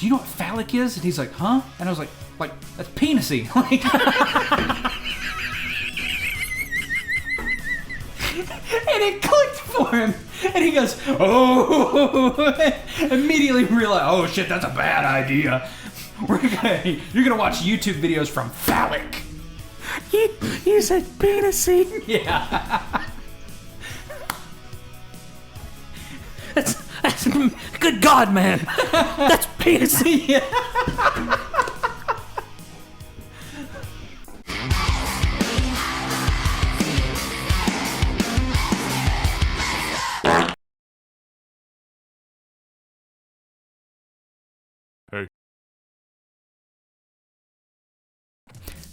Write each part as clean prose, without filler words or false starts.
do you know what phallic is? And he's like, huh? And I was like, that's penisy. And it clicked for him. And he goes, oh. Immediately realized, oh shit, that's a bad idea. You're gonna watch YouTube videos from phallic. You said penisy. Yeah. That's good God, man. That's penisy. Yeah.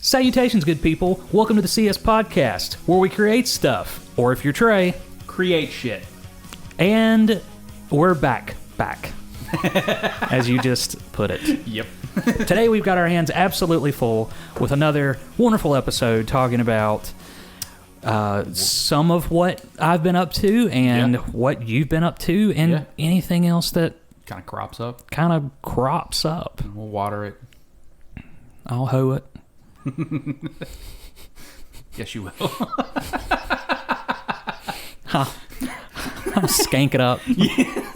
Salutations, good people. Welcome to the CS Podcast, where we create stuff. Or if you're Trey, Create shit. and we're back. As you just put it. Yep. Today we've got our hands absolutely full with another wonderful episode talking about some of what I've been up to and what you've been up to and anything else that Kind of crops up. We'll water it. I'll hoe it. Yes, you will. I'll skank it up. Yeah.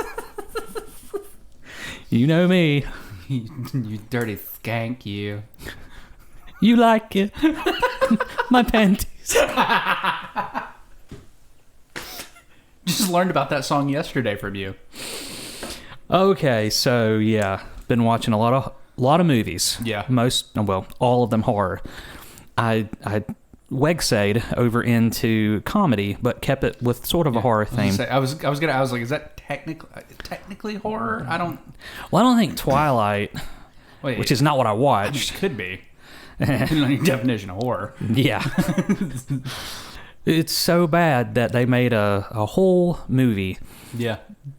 You know me. You dirty skank, you. You like it. My panties. Just learned about that song yesterday from you. Okay, so yeah, been watching a lot of movies. Yeah. All of them horror. I wegsayed over into comedy, but kept it with sort of a horror theme. I was like, is that technically horror? I don't think Twilight, which is not what I watched. It could be. Depending on your definition of horror. Yeah. It's so bad that they made a whole movie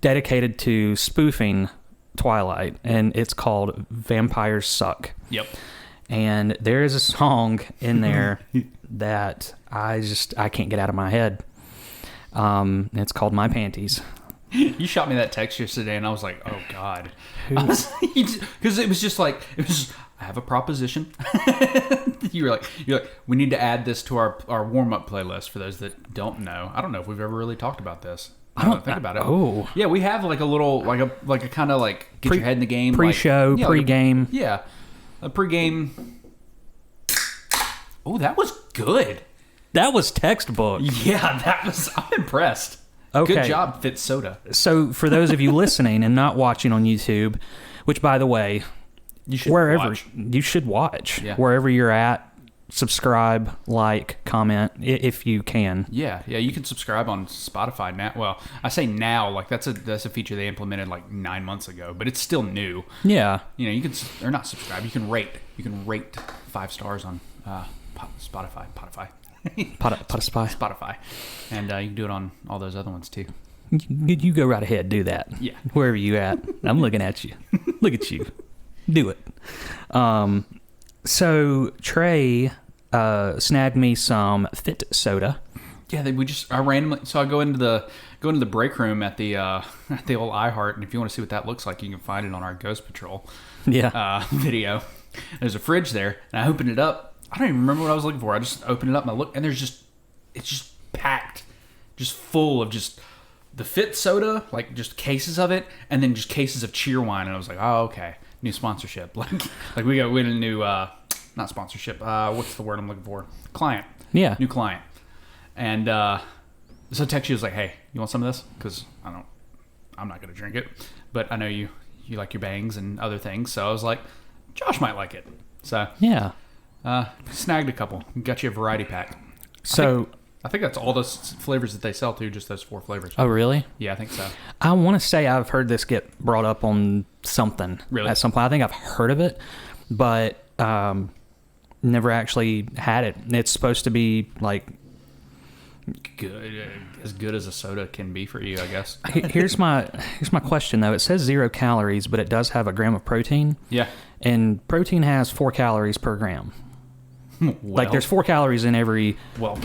dedicated to spoofing Twilight, and it's called Vampires Suck. Yep. And there is a song in there that I can't get out of my head. It's called My Panties. You shot me that text yesterday, and I was like, "Oh God," because it was just I have a proposition. You're like, we need to add this to our warm up playlist for those that don't know. I don't know if we've ever really talked about this. I don't think about it. Oh, yeah, we have like a little like a kind of like get your head in the game, pre-show, pre-game. A pre-game. Oh, that was good. That was textbook. Yeah, I'm impressed. Okay. Good job, Fit Soda. So for those of you listening and not watching on YouTube, which by the way, you should watch. Yeah. Wherever you're at, subscribe, like, comment if you can. Yeah, you can subscribe on Spotify now. Well, I say now, like that's a feature they implemented like 9 months ago, but it's still new. Yeah. You know, you can or not subscribe. You can rate. You can rate 5 stars on Spotify. Spotify, and you can do it on all those other ones too. You go right ahead, do that. Yeah, wherever you at, I'm looking at you. Look at you, do it. So Trey snagged me some Fit Soda. Yeah, I randomly. So I go into the break room at the old Iheart, and if you want to see what that looks like, you can find it on our Ghost Patrol video. There's a fridge there, and I opened it up. I don't even remember what I was looking for. I just opened it up and I look, and it's just packed, just full of just the Fit Soda, like just cases of it, and then just cases of cheer wine. And I was like, oh, okay, new sponsorship. Like we got a new not sponsorship. What's the word I'm looking for? Client. Yeah. New client. And so Texie was like, hey, you want some of this? Because I'm not gonna drink it, but I know you like your bangs and other things. So I was like, Josh might like it. So yeah. Snagged a couple. Got you a variety pack. So I think that's all the flavors that they sell too, just those 4 flavors. Oh, really? Yeah, I think so. I want to say I've heard this get brought up on something. Really? At some point. I think I've heard of it, but never actually had it. It's supposed to be like good, as good as a soda can be for you, I guess. Here's my question though. It says 0 calories, but it does have a gram of protein. Yeah. And protein has 4 calories per gram. Like there's 4 calories in every. Well,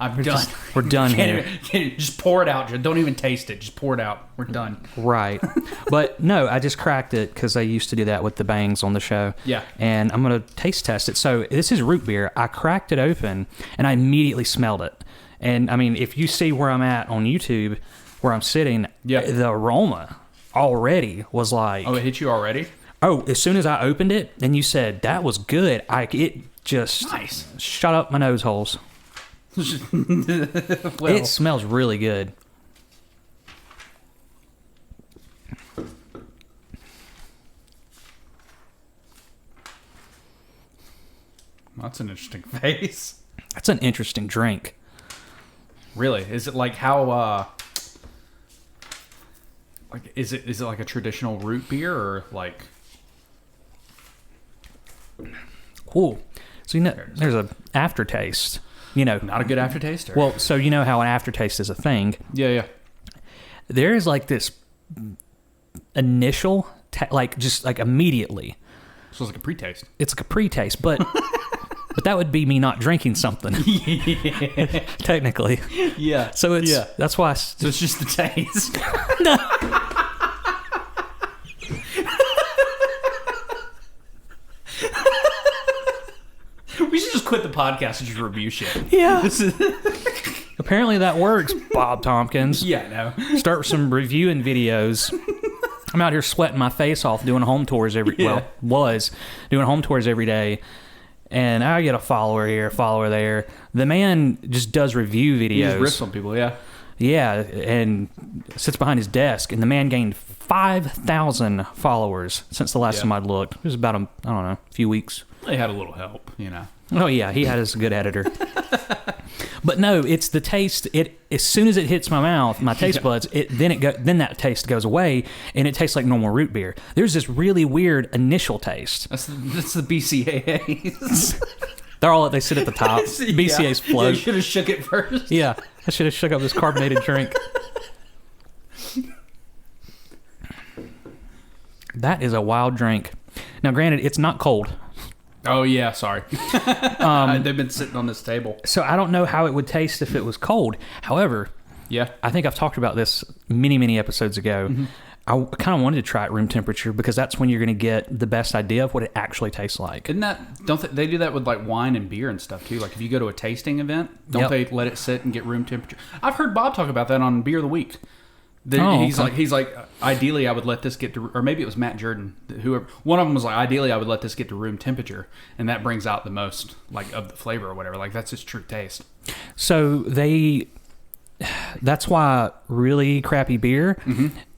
I'm done. We're done here. Just pour it out. Don't even taste it. Just pour it out. We're done. Right. But no, I just cracked it because I used to do that with the bangs on the show. Yeah. And I'm going to taste test it. So this is root beer. I cracked it open and I immediately smelled it. And I mean, if you see where I'm at on YouTube, where I'm sitting, the aroma already was like... Oh, it hit you already? Oh, as soon as I opened it and you said that was good, it just shot up my nose holes. Well, it smells really good. That's an interesting face. That's an interesting drink. Really? Is it like how like is it like a traditional root beer or like Ooh. So there's an aftertaste. Not a good aftertaste? Or? Well, so you know how an aftertaste is a thing. Yeah. There is like this initial, just like immediately. So it's like a pre-taste. It's like a pre-taste, but but that would be me not drinking something. Technically. Yeah. So that's why. So it's just the taste. No. We should just quit the podcast and just review shit. Yeah. Apparently that works, Bob Tompkins. Yeah, no. Start some reviewing videos. I'm out here sweating my face off doing home tours was doing home tours every day. And I get a follower here, a follower there. The man just does review videos. He just rips on people, yeah. Yeah, and sits behind his desk. And the man gained 5,000 followers since the last time I'd looked. It was about, a few weeks. They had a little help, Oh, yeah, he had us a good editor. But no, it's the taste. As soon as it hits my mouth, my taste buds, then that taste goes away, and it tastes like normal root beer. There's this really weird initial taste. That's the BCAAs. They sit at the top. BCAAs float. Yeah, you should have shook it first. Yeah, I should have shook up this carbonated drink. That is a wild drink. Now, granted, it's not cold. Oh, yeah, sorry. They've been sitting on this table. So I don't know how it would taste if it was cold. However, I think I've talked about this many, many episodes ago. Mm-hmm. I kind of wanted to try it room temperature because that's when you're going to get the best idea of what it actually tastes like. Don't they do that with like wine and beer and stuff too? Like if you go to a tasting event, don't they let it sit and get room temperature? I've heard Bob talk about that on Beer of the Week. He's like, ideally I would let this get to, or maybe it was Matt Jordan, whoever. One of them was like, ideally I would let this get to room temperature, and that brings out the most like of the flavor or whatever. Like that's its true taste. So that's why really crappy beer,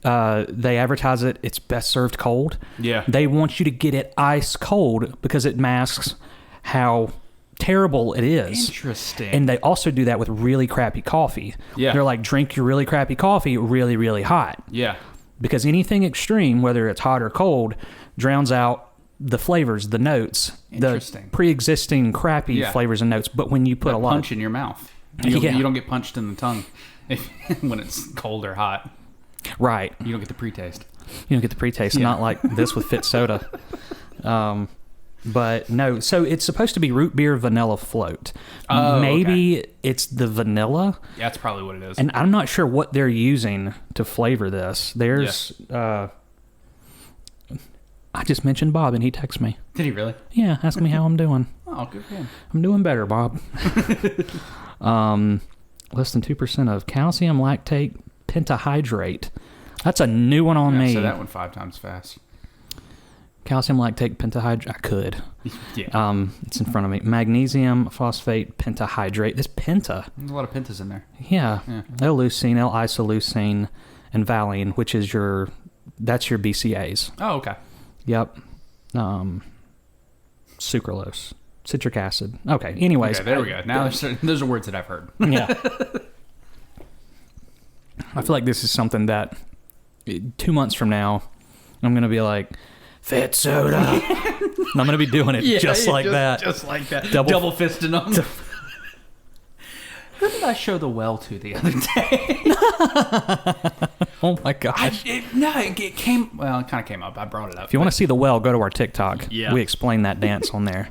they advertise it's best served cold. Yeah, they want you to get it ice cold because it masks how terrible it is. Interesting. And they also do that with really crappy coffee. Yeah. They're like, drink your really crappy coffee really, really hot. Yeah. Because anything extreme, whether it's hot or cold, drowns out the flavors, the notes, the pre-existing crappy flavors and notes. But when you put a lot... punch in your mouth. You don't get punched in the tongue when it's cold or hot. Right. You don't get the pre-taste. You don't get the pre-taste. Not like this with Fit Soda. But no, so it's supposed to be root beer vanilla float. Maybe it's the vanilla. Yeah, that's probably what it is. And I'm not sure what they're using to flavor this. There's... I just mentioned Bob and he texted me. Did he really? Yeah, asking me how I'm doing. Oh, good for him. I'm doing better, Bob. Less than 2% of calcium lactate pentahydrate. That's a new one on me. Say that one 5 times fast. Calcium lactate pentahydrate. I could. Yeah. It's in front of me. Magnesium phosphate pentahydrate. This penta. There's a lot of pentas in there. Yeah. L-leucine, L-isoleucine, and valine, which is that's your BCAAs. Oh, okay. Yep. Sucralose. Citric acid. Okay. Anyways. Okay, there we go. Now those are words that I've heard. Yeah. I feel like this is something that 2 months from now, I'm going to be like, Fit Soda. And I'm going to be doing it just like that. Just like that. Double fisting them. Who did I show the well to the other day? Oh my gosh. It kind of came up. I brought it up. If you want to see the well, go to our TikTok. Yeah. We explain that dance on there.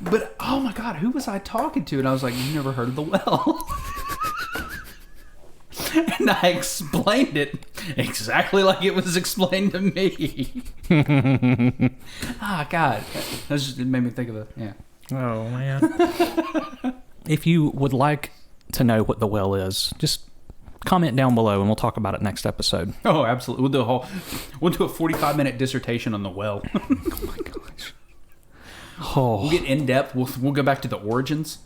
But, oh my God, who was I talking to? And I was like, you never heard of the well? And I explained it exactly like it was explained to me. God. It made me think of it. Yeah. Oh, man. If you would like to know what the well is, just comment down below and we'll talk about it next episode. Oh, absolutely. We'll do a 45-minute dissertation on the well. Oh, my gosh. Oh. We'll get in depth. We'll go back to the origins.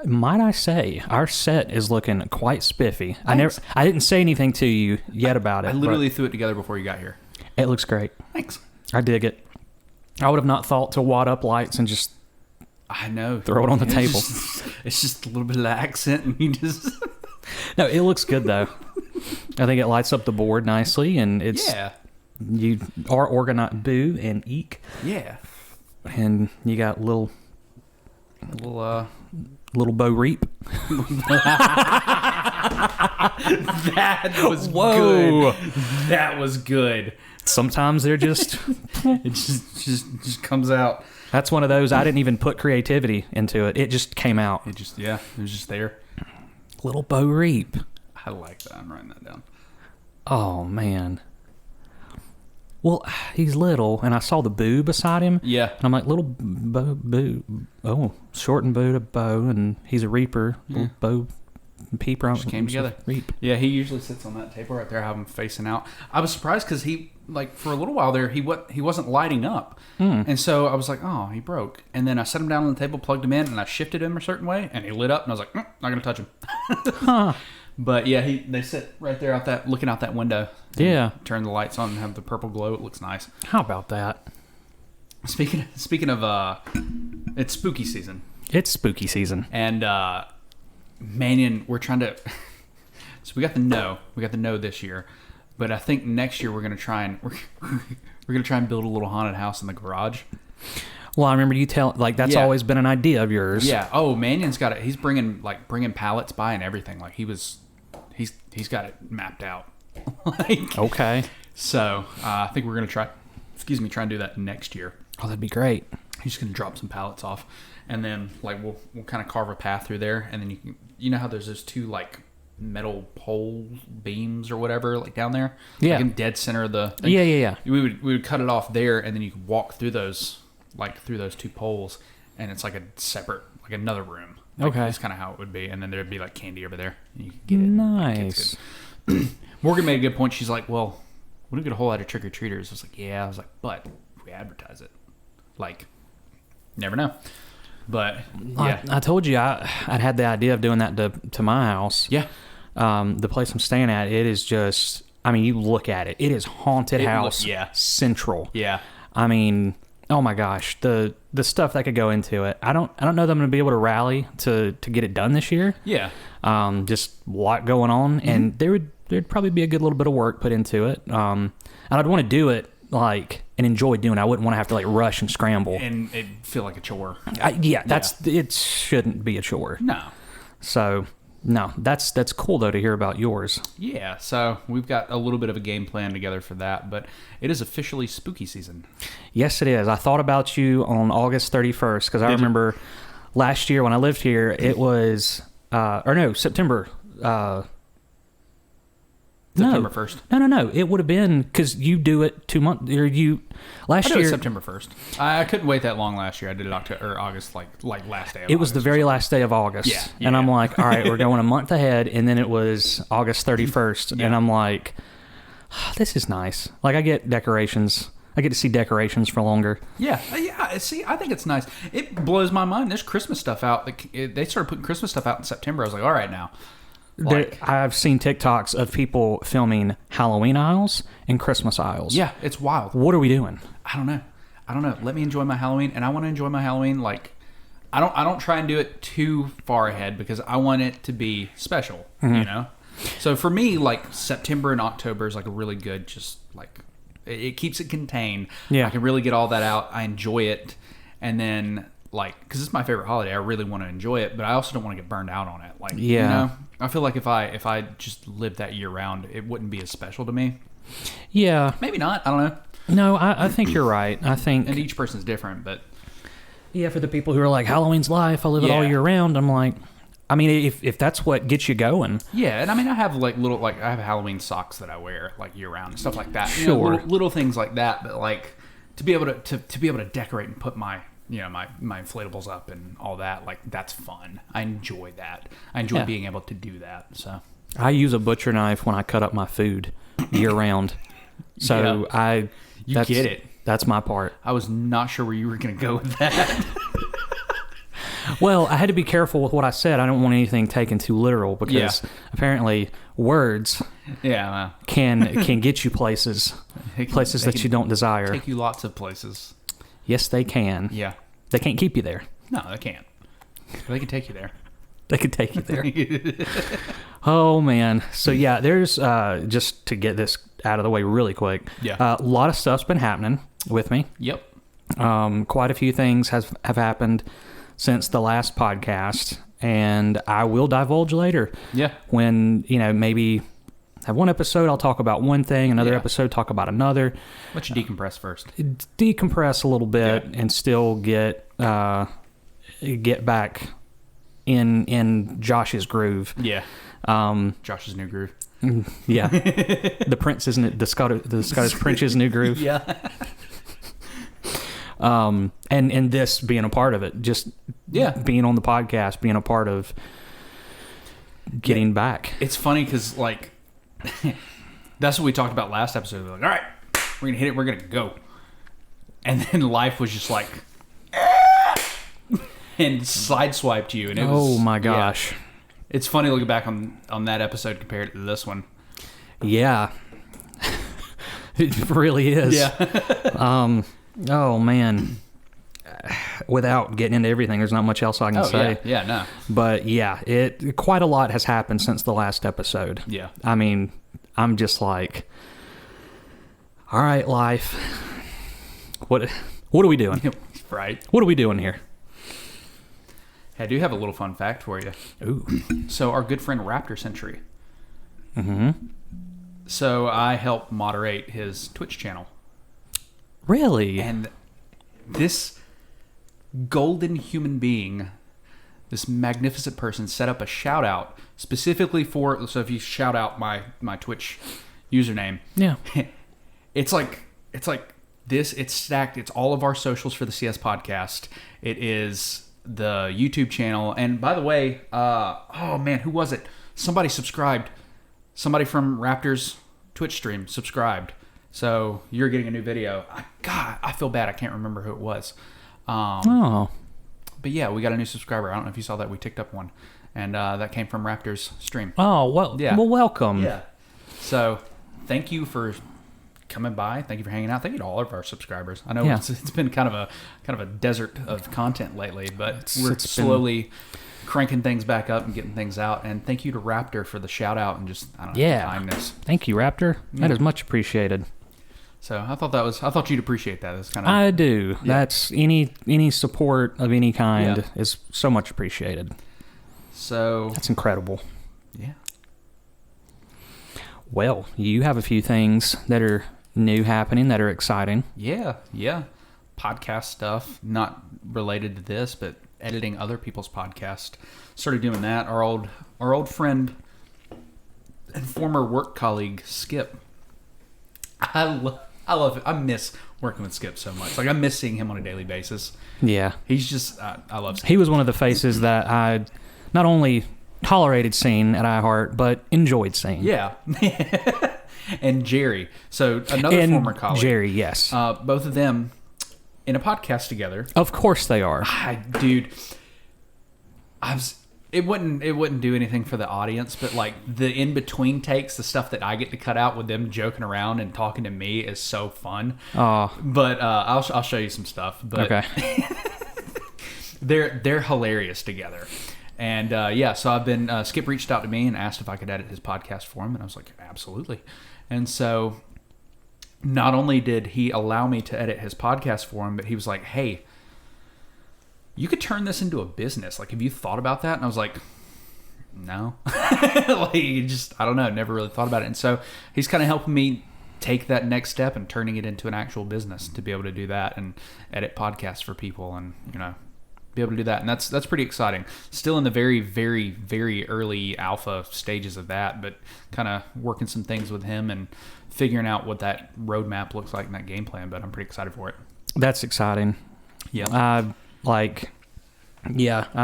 Might I say, our set is looking quite spiffy. Thanks. I didn't say anything to you yet about it. I literally threw it together before you got here. It looks great. Thanks. I dig it. I would have not thought to wad up lights and just I know. Throw it on the table. It's just a little bit of accent and you just No, it looks good though. I think it lights up the board nicely and it's you are organized. Boo and eek. Yeah. And you got little Bo Reap. That was good. That was good. Sometimes they're just it just comes out. That's one of those I didn't even put creativity into it. It just came out. It was just there. Little Bo Reap. I like that. I'm writing that down. Oh man. Well, he's little, and I saw the boo beside him. Yeah. And I'm like, little boo. Oh, short and boo to bow, and he's a reaper. Yeah. Little bow peeper. Just came together. Reap. Yeah, he usually sits on that table right there, have him facing out. I was surprised because he, like, for a little while there, he wasn't lighting up. And so I was like, oh, he broke. And then I set him down on the table, plugged him in, and I shifted him a certain way, and he lit up, and I was like, not going to touch him. Huh. But yeah, they sit right there looking out that window. Yeah. Turn the lights on and have the purple glow. It looks nice. How about that? Speaking of, it's spooky season. It's spooky season. And Manion, we're trying to. So we got the no this year, but I think next year we're gonna try and build a little haunted house in the garage. Well, I remember you that's always been an idea of yours. Yeah. Oh, Manion's got it. He's bringing pallets by and everything. Like he's got it mapped out. Okay. So I think we're gonna try and do that next year. Oh, that'd be great. He's just gonna drop some pallets off, and then we'll kind of carve a path through there, and then you know how there's those two metal pole beams or whatever down there, in dead center of the thing. Yeah. We would cut it off there, and then you could walk through those two poles, and it's like a separate another room. Okay, that's kind of how it would be, and then there'd be candy over there, and you could get it. Nice. Morgan made a good point. She's like, well, we don't get a whole lot of trick or treaters. I was like, yeah. I was like, but if we advertise it, never know. But yeah, I told you I'd had the idea of doing that to my house. Yeah. The place I'm staying at, it is just, I mean, you look at it, it is haunted house central. Yeah. I mean, oh my gosh, the stuff that could go into it. I don't know that I'm going to be able to rally to get it done this year. Yeah. Just a lot going on, and there'd probably be a good little bit of work put into it. And I'd want to do it and enjoy doing it. I wouldn't want to have to rush and scramble and it feel like a chore. It shouldn't be a chore. No. So no, that's cool though to hear about yours. Yeah. So we've got a little bit of a game plan together for that, but it is officially spooky season. Yes, it is. I thought about you on August 31st because I remember last year when I lived here, it was September. September 1st. No. It would have been because you do it 2 months or last year. September 1st. I couldn't wait that long last year. I did it August, last day. It was the very last day of August. Yeah. And I'm like, all right, we're going a month ahead, and then it was August 31st, and I'm like, this is nice. I get decorations. I get to see decorations for longer. Yeah. See, I think it's nice. It blows my mind. There's Christmas stuff out. They started putting Christmas stuff out in September. I was like, all right now. I've seen TikToks of people filming Halloween aisles and Christmas aisles. Yeah, it's wild. What are we doing? I don't know. Let me enjoy my Halloween, and I want to enjoy my Halloween I don't try and do it too far ahead because I want it to be special, you know? So for me, September and October is a really good it keeps it contained. Yeah. I can really get all that out. I enjoy it. And then because it's my favorite holiday, I really want to enjoy it, but I also don't want to get burned out on it. You know, I feel like if I just lived that year round, it wouldn't be as special to me. Yeah. Maybe not. I don't know. No, I think you're right. I think... And each person's different, but... Yeah, for the people who are like, Halloween's life, I live it all year round, I'm like... I mean, if that's what gets you going. Yeah, and I mean, I have like little, like I have Halloween socks that I wear like year round and stuff like that. Sure. You know, little things like that, but like to be able to decorate and put my my inflatables up and all that, like that's fun. I enjoy that. I enjoy being able to do that. So I use a butcher knife when I cut up my food year round. So you get it. That's my part. I was not sure where you were going to go with that. Well, I had to be careful with what I said. I don't want anything taken too literal because apparently words can get you places that you don't desire. Take you lots of places. Yes, they can. Yeah. They can't keep you there. No, they can't. They can take you there. They could take you there. Oh, man. So, yeah, there's, just to get this out of the way really quick, a lot of stuff's been happening with me. Yep. Quite a few things have happened since the last podcast, and I will divulge later. Yeah. When, maybe have one episode, I'll talk about one thing, another episode, talk about another. Let you decompress first. Decompress a little bit and still get back in Josh's groove. Yeah. Josh's new groove. Yeah. The Prince, isn't it? The Scottish Prince's new groove. Yeah. And this being a part of it, just being on the podcast, being a part of getting back. It's funny because like that's what we talked about last episode. We're like, all right, we're gonna hit it, we're gonna go, and then life was just like and sideswiped you, and it was my gosh. Yeah. It's funny looking back on that episode compared to this one. Yeah, it really is. Yeah. Oh, man. Without getting into everything, there's not much else I can say. Yeah, no. But, yeah, quite a lot has happened since the last episode. Yeah. I mean, I'm just like, all right, life. What are we doing? Right. What are we doing here? Hey, I do have a little fun fact for you. Ooh. So, our good friend Raptor Century. Mm-hmm. So, I help moderate his Twitch channel. Really? And this golden human being, this magnificent person, set up a shout out specifically for. So if you shout out my Twitch username, it's like this. It's stacked. It's all of our socials for the CS podcast. It is the YouTube channel. And by the way, oh man, who was it? Somebody subscribed. Somebody from Raptor's Twitch stream subscribed. So you're getting a new video. God, I feel bad. I can't remember who it was. But yeah, we got a new subscriber. I don't know if you saw that. We ticked up one. And that came from Raptor's stream. Oh, well, well, welcome. Yeah. So thank you for coming by. Thank you for hanging out. Thank you to all of our subscribers. I know it's been kind of a desert of content lately, but we're slowly cranking things back up and getting things out. And thank you to Raptor for the shout out and just kindness. Thank you, Raptor. That is much appreciated. So I thought you'd appreciate that. It's kind of. I do. Yeah. That's any support of any kind is so much appreciated. So that's incredible. Yeah. Well, you have a few things that are new happening that are exciting. Yeah. Podcast stuff, not related to this, but editing other people's podcast. Started doing that. Our old friend and former work colleague Skip. I love it. I miss working with Skip so much. Like I miss seeing him on a daily basis. Yeah, he's just I love Skip. He was one of the faces that I not only tolerated seeing at Iheart, but enjoyed seeing. Yeah. And Jerry. So another former colleague. Jerry, yes. Both of them in a podcast together. Of course they are. Dude, it wouldn't do anything for the audience, but like the in between takes, the stuff that I get to cut out with them joking around and talking to me is so fun. Oh, but I'll show you some stuff. But okay. they're hilarious together, and so I've been Skip reached out to me and asked if I could edit his podcast for him, and I was like, absolutely. And so not only did he allow me to edit his podcast for him, but he was like, hey, you could turn this into a business. Like, have you thought about that? And I was like, no. Like, I don't know. Never really thought about it. And so he's kind of helping me take that next step and turning it into an actual business to be able to do that and edit podcasts for people and, be able to do that. And that's pretty exciting. Still in the very, very, very early alpha stages of that, but kind of working some things with him and figuring out what that roadmap looks like in that game plan. But I'm pretty excited for it. That's exciting. Yeah. I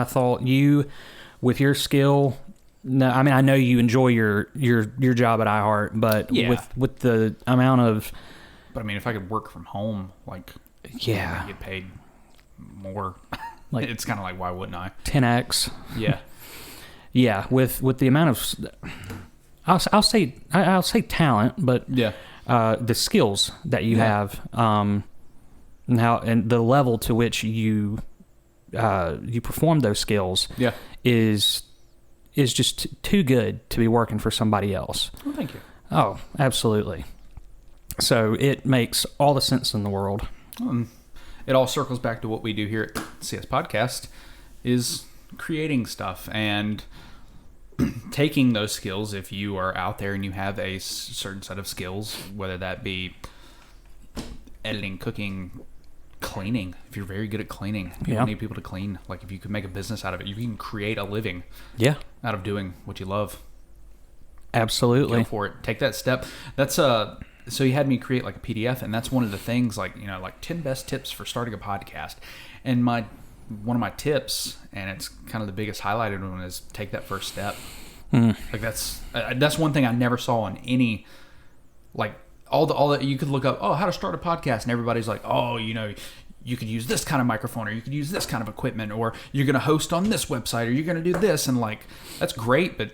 thought you, with your skill, no, I mean, I know you enjoy your job at Iheart, but with the amount of... But I mean, if I could work from home, get paid more... it's kind of like, why wouldn't I? 10x. Yeah. Yeah. With the amount of, I'll say talent, but the skills that you have, and the level to which you perform those skills, is just too good to be working for somebody else. Well, thank you. Oh, absolutely. So it makes all the sense in the world. It all circles back to what we do here at CS Podcast, is creating stuff and taking those skills. If you are out there and you have a certain set of skills, whether that be editing, cooking, cleaning. If you're very good at cleaning, people need people to clean. If you could make a business out of it, you can create a living out of doing what you love. Absolutely. Go for it. Take that step. That's so you had me create a PDF, and that's one of the things, 10 best tips for starting a podcast. And one of my tips, and it's kind of the biggest highlighted one, is take that first step. That's one thing I never saw in any, all that you could look up, how to start a podcast, and everybody's like, you could use this kind of microphone, or you could use this kind of equipment, or you're going to host on this website, or you're going to do this, and that's great, but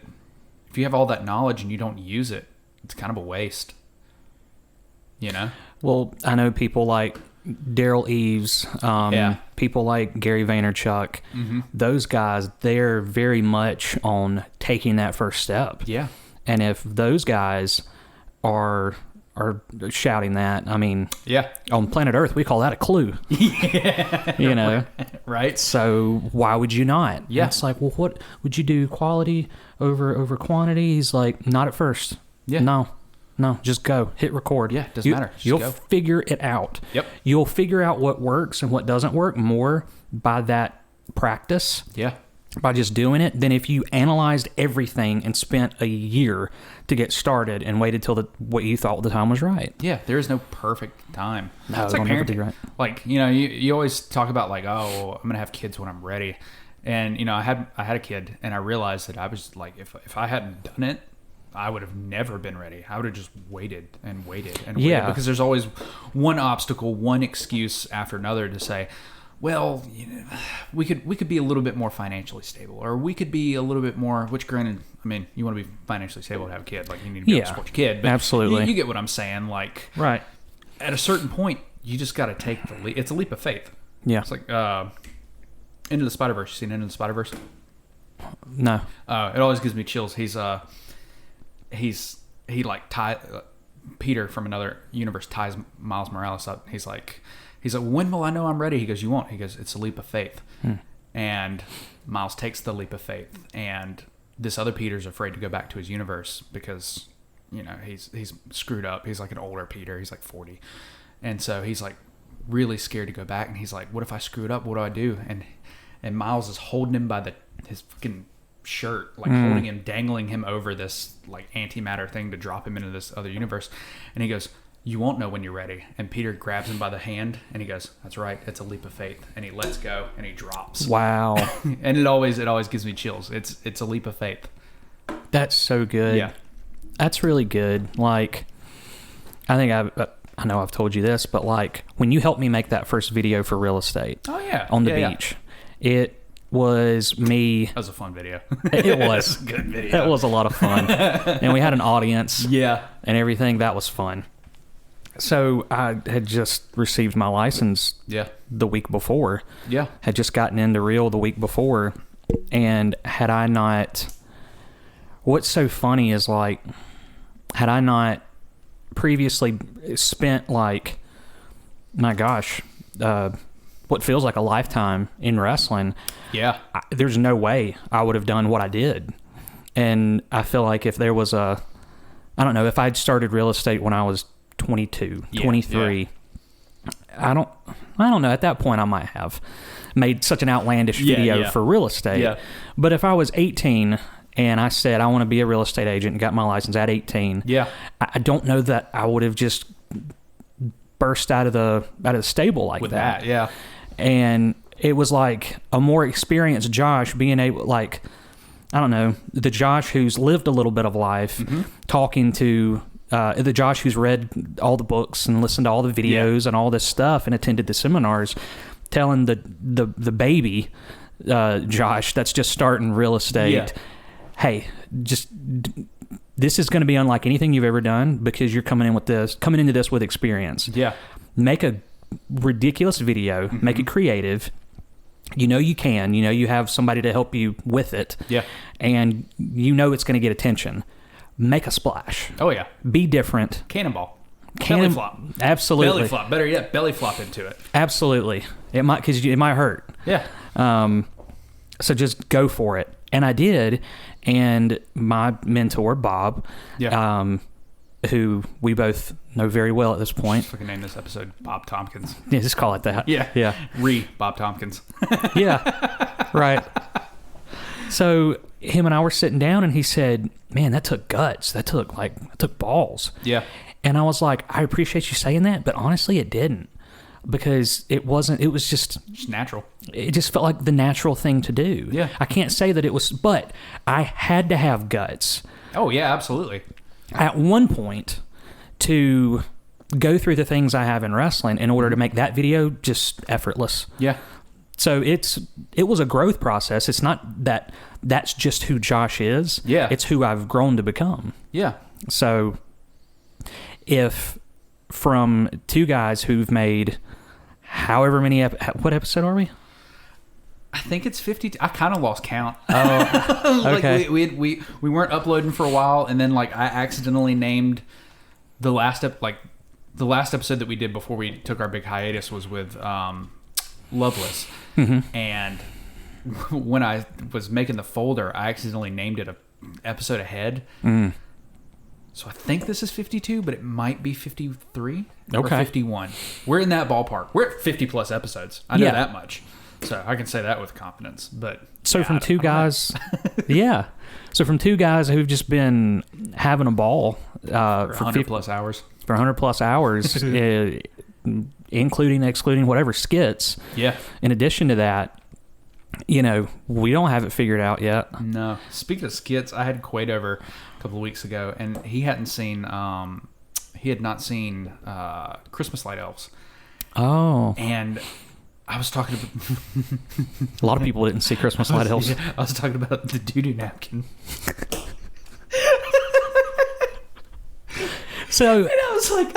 if you have all that knowledge and you don't use it, it's kind of a waste. Well, I know people like Daryl Eves, people like Gary Vaynerchuk. Mm-hmm. Those guys, they're very much on taking that first step. Yeah. And if those guys are shouting that, I mean, on planet Earth, we call that a clue. Yeah. Right. So why would you not? Yeah. It's like, well, what would you do? Quality over quantity? He's like, not at first. Yeah. No, just go. Hit record. Yeah, doesn't matter. You'll figure it out. Yep. You'll figure out what works and what doesn't work more by that practice. Yeah. By just doing it, than if you analyzed everything and spent a year to get started and waited till what you thought the time was right. Yeah, there is no perfect time. No, it's like parenting. Right. You always talk about I'm going to have kids when I'm ready. And, I had a kid, and I realized that I was if I hadn't done it, I would have never been ready. I would have just waited and waited and waited, because there's always one obstacle, one excuse after another to say, well, we could be a little bit more financially stable, or we could be a little bit more, which granted, I mean, you want to be financially stable to have a kid. You need to be able to support your kid. But absolutely. You get what I'm saying. Right. At a certain point, you just got to take the leap. It's a leap of faith. Yeah. It's Into the Spider-Verse. You seen Into the Spider-Verse? No. It always gives me chills. Peter from another universe ties Miles Morales up. He's like, when will I know I'm ready? He goes, you won't. He goes, it's a leap of faith. And Miles takes the leap of faith, and this other Peter's afraid to go back to his universe because, he's screwed up. He's an older Peter. He's 40. And so he's really scared to go back. And he's like, what if I screw it up? What do I do? And Miles is holding him by his fucking shirt, holding him, dangling him over this antimatter thing to drop him into this other universe. And he goes, you won't know when you're ready. And Peter grabs him by the hand, and he goes, that's right, it's a leap of faith. And he lets go, and he drops. Wow. And it always gives me chills. It's a leap of faith. That's so good. Yeah. That's really good. I think I know I've told you this, but when you helped me make that first video for real estate on the beach, it was me. That was a fun video. It was. A good video. It was a lot of fun. And we had an audience. Yeah. And everything. That was fun. So I had just received my license the week before. Yeah. Had just gotten into Reel the week before. And had I not... What's so funny is had I not previously spent my gosh, what feels like a lifetime in wrestling, there's no way I would have done what I did. And I feel like if there was I don't know, if I'd started real estate when I was 22, 23. I don't know. At that point, I might have made such an outlandish video for real estate. Yeah. But if I was 18 and I said I want to be a real estate agent and got my license at 18, I don't know that I would have just burst out of the stable like with that. Yeah. And it was like a more experienced Josh being able, like, I don't know, the Josh who's lived a little bit of life, talking to the Josh who's read all the books and listened to all the videos and all this stuff and attended the seminars, telling the baby Josh that's just starting real estate, hey, just this is going to be unlike anything you've ever done because you're coming into this with experience. Yeah, make a ridiculous video, make it creative. You know you can. You know you have somebody to help you with it. Yeah, and you know it's going to get attention. Make a splash. Oh, yeah. Be different. Cannonball. Belly flop. Absolutely. Belly flop. Better yet, belly flop into it. Absolutely. It might, because it might hurt. Yeah. So just go for it. And I did. And my mentor, Bob, who we both know very well at this point. Just fucking name this episode Bob Tompkins. Yeah, just call it that. Yeah. Yeah. Bob Tompkins. Yeah. Right. So him and I were sitting down and he said, man, that took guts. That took balls. Yeah. And I was like, I appreciate you saying that, but honestly it didn't, because it was just natural. It just felt like the natural thing to do. Yeah. I can't say that it was, but I had to have guts. Oh yeah, absolutely. At one point to go through the things I have in wrestling in order to make that video just effortless. Yeah. So it was a growth process. It's not that that's just who Josh is. Yeah. It's who I've grown to become. Yeah. So if from two guys who've made however many, what episode are we? I think it's 50. I kind of lost count. Oh, okay. Like we weren't uploading for a while, and then like I accidentally named the last episode that we did before we took our big hiatus was with Loveless. Mm-hmm. And when I was making the folder, I accidentally named it a episode ahead. Mm. So I think this is 52, but it might be 53 or 51. We're in that ballpark. We're at 50 plus episodes. I know that much. So I can say that with confidence. But so from two guys, So from two guys who've just been having a ball for 100 plus hours. For 100 plus hours, including, excluding whatever skits. Yeah. In addition to that, we don't have it figured out yet. No. Speaking of skits, I had Quaid over a couple of weeks ago, and he had not seen Christmas Light Elves. Oh. And I was talking about... A lot of people didn't see Christmas Light Elves. I was talking about the doo-doo napkin. So... And I was like,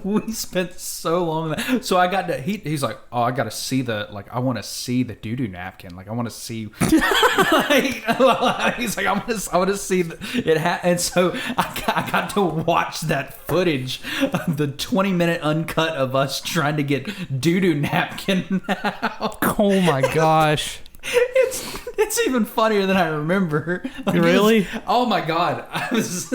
we spent so long on that. So I got to, he's like, oh, I got to see I want to see the doo-doo napkin. Like, I want to see, he's like, I want to see it. And so I got to watch that footage of the 20-minute uncut of us trying to get doo-doo napkin out. Oh my gosh. It's even funnier than I remember. Like, really? Oh my God. I was...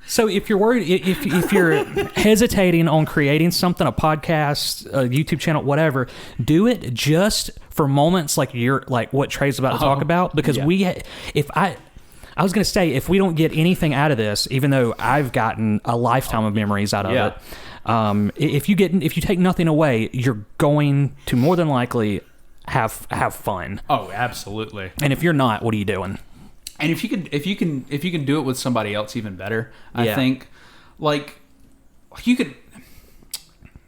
So if you're worried, if you're hesitating on creating something, a podcast, a YouTube channel, whatever, do it just for moments like what Trey's about to talk about. Because I was going to say, if we don't get anything out of this, even though I've gotten a lifetime of memories out of it, if you take nothing away, you're going to more than likely have fun. Oh, absolutely. And if you're not, what are you doing? And if you can do it with somebody else, even better. I think, like, you could.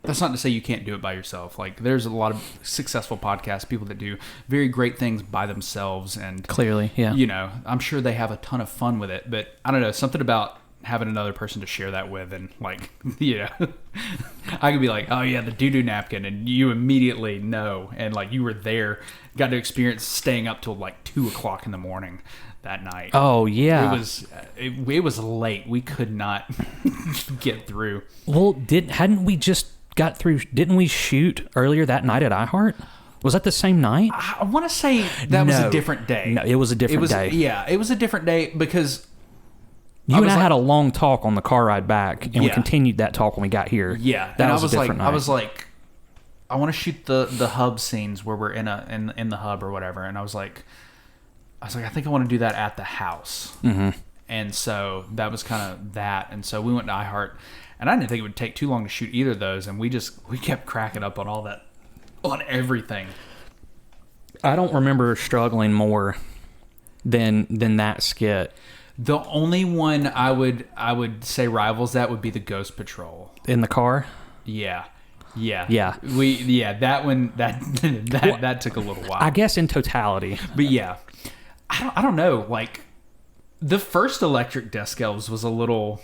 That's not to say you can't do it by yourself. Like, there's a lot of successful podcast people that do very great things by themselves, and clearly, I'm sure they have a ton of fun with it. But I don't know, something about having another person to share that with, and like, I could be like, oh yeah, the doo-doo napkin, and you immediately know, and like you were there, got to experience staying up till like 2:00 in the morning that night. Oh yeah, it was late. We could not get through. Well, hadn't we just got through? Didn't we shoot earlier that night at Iheart? Was that the same night? I want to say that was a different day. No, it was a different day. Yeah, it was a different day because You and I had a long talk on the car ride back, and we continued that talk when we got here. Yeah, that was a different night. I was like, I want to shoot the hub scenes where we're in the hub or whatever, and I was like, I think I want to do that at the house. Mm-hmm. And so that was kind of that. And so we went to Iheart, and I didn't think it would take too long to shoot either of those, and we kept cracking up on all that, on everything. I don't remember struggling more than that skit. The only one I would say rivals that would be the Ghost Patrol in the car. Yeah. That one that took a little while. I guess in totality, but yeah, I don't know. Like the first Electric Desk Elves was a little.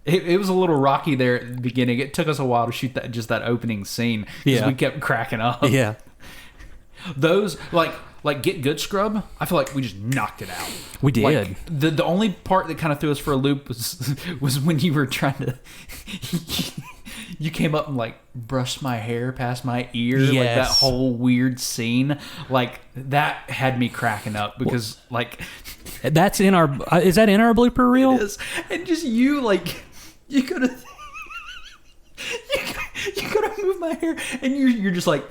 It was a little rocky there at the beginning. It took us a while to shoot that opening scene because we kept cracking up. Yeah, those like Get Good Scrub, I feel like we just knocked it out. We did. Like, the only part that kind of threw us for a loop was when you were trying to you came up and like brushed my hair past my ear. Yes. Like that whole weird scene, like that had me cracking up because like that's in our is that in our blooper reel? It is. And just you like you could have moved my hair and you're just like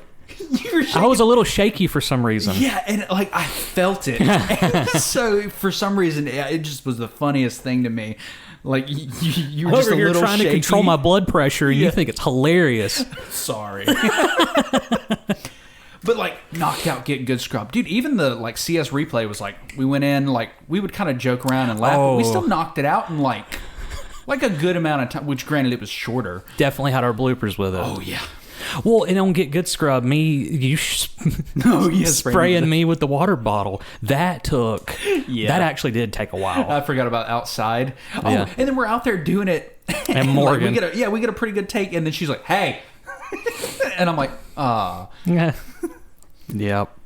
I was a little shaky for some reason. Yeah, and like I felt it. So for some reason, it just was the funniest thing to me. Like you were just a little trying shaky. To control my blood pressure, and you think it's hilarious. Sorry. But like knocked out Get Good Scrub, dude. Even the like CS replay was like we went in like we would kind of joke around and laugh, but we still knocked it out in like a good amount of time. Which granted, it was shorter. Definitely had our bloopers with it. Oh yeah. Well, and on Get Good Scrub, spraying me with the water bottle. That actually did take a while. I forgot about outside. Oh, yeah. And then we're out there doing it. And Morgan. Like we get a pretty good take, and then she's like, hey. And I'm like, ah. Yep.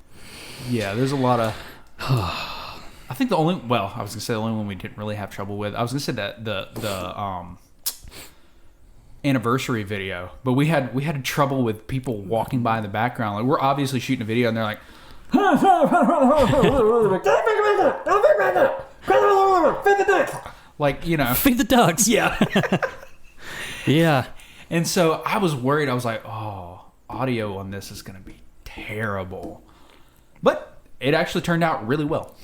Yeah, there's a lot of... I think I was going to say the only one we didn't really have trouble with. I was going to say that the anniversary video, but we had trouble with people walking by in the background. Like we're obviously shooting a video and they're like like, you know, feed the ducks. Yeah. Yeah. And so I was worried. I was like, oh, audio on this is going to be terrible. But it actually turned out really well.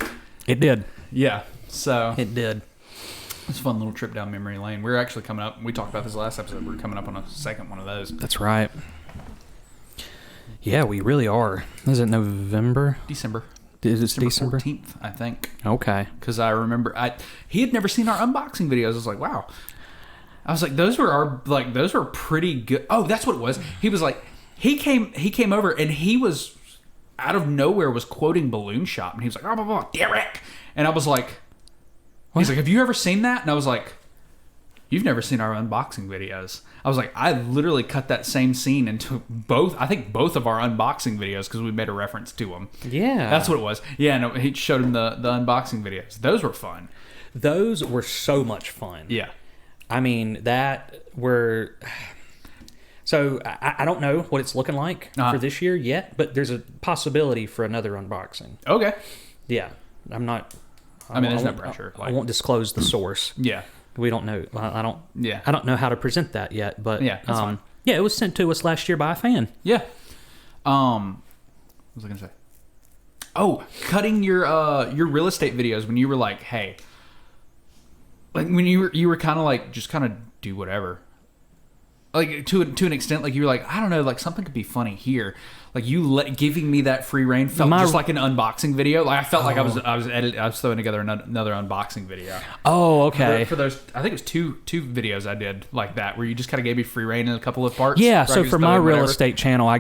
It did. Yeah. So it did. It's a fun little trip down memory lane. We're actually coming up. We talked about this last episode. We're coming up on a second one of those. That's right. Yeah, we really are. Is it November? December. Is it December 14th, I think. Okay. Because I remember he had never seen our unboxing videos. I was like, wow. I was like, those were pretty good. Oh, that's what it was. He was like, he came over and he was out of nowhere was quoting Balloon Shop and he was like, oh, blah, blah, Derek. And I was like. He's like, have you ever seen that? And I was like, you've never seen our unboxing videos. I was like, I literally cut that same scene into both of our unboxing videos because we made a reference to them. Yeah. That's what it was. Yeah, no, he showed him the unboxing videos. Those were fun. Those were so much fun. Yeah. I mean, so I don't know what it's looking like for this year yet, but there's a possibility for another unboxing. Okay. Yeah. I'm not... I mean, there's no pressure. I won't disclose the source. Yeah, we don't know. I don't. Yeah, I don't know how to present that yet. But yeah, that's fine. Yeah, it was sent to us last year by a fan. Yeah. What was I gonna say? Oh, cutting your real estate videos when you were like, hey, like when you were kind of like just kind of do whatever. Like to an extent, like you were like, I don't know, like something could be funny here. Like giving me that free reign felt just like an unboxing video. Like I felt like I was throwing together another unboxing video. Oh, okay. For those, I think it was two videos I did like that, where you just kind of gave me free reign in a couple of parts. Yeah. So for my real estate channel, I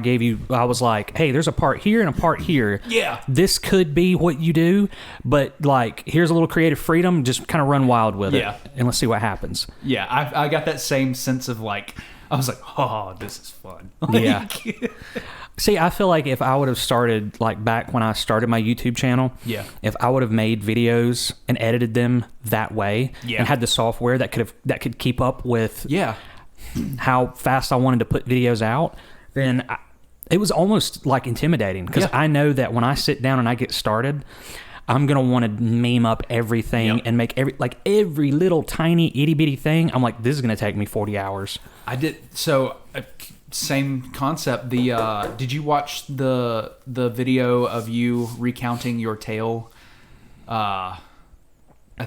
was like, hey, there's a part here and a part here. Yeah. This could be what you do, but like, here's a little creative freedom. Just kind of run wild with it. Yeah. And let's see what happens. Yeah. I got that same sense of like, I was like, oh, this is fun. Like, yeah. See, I feel like if I would have started, like back when I started my YouTube channel, yeah, if I would have made videos and edited them that way, yeah, and had the software that could keep up with, yeah, how fast I wanted to put videos out, then it was almost like intimidating because I know that when I sit down and I get started, I'm going to want to meme up everything and make every little tiny itty bitty thing. I'm like, this is going to take me 40 hours. Same concept. Did you watch the video of you recounting your tale at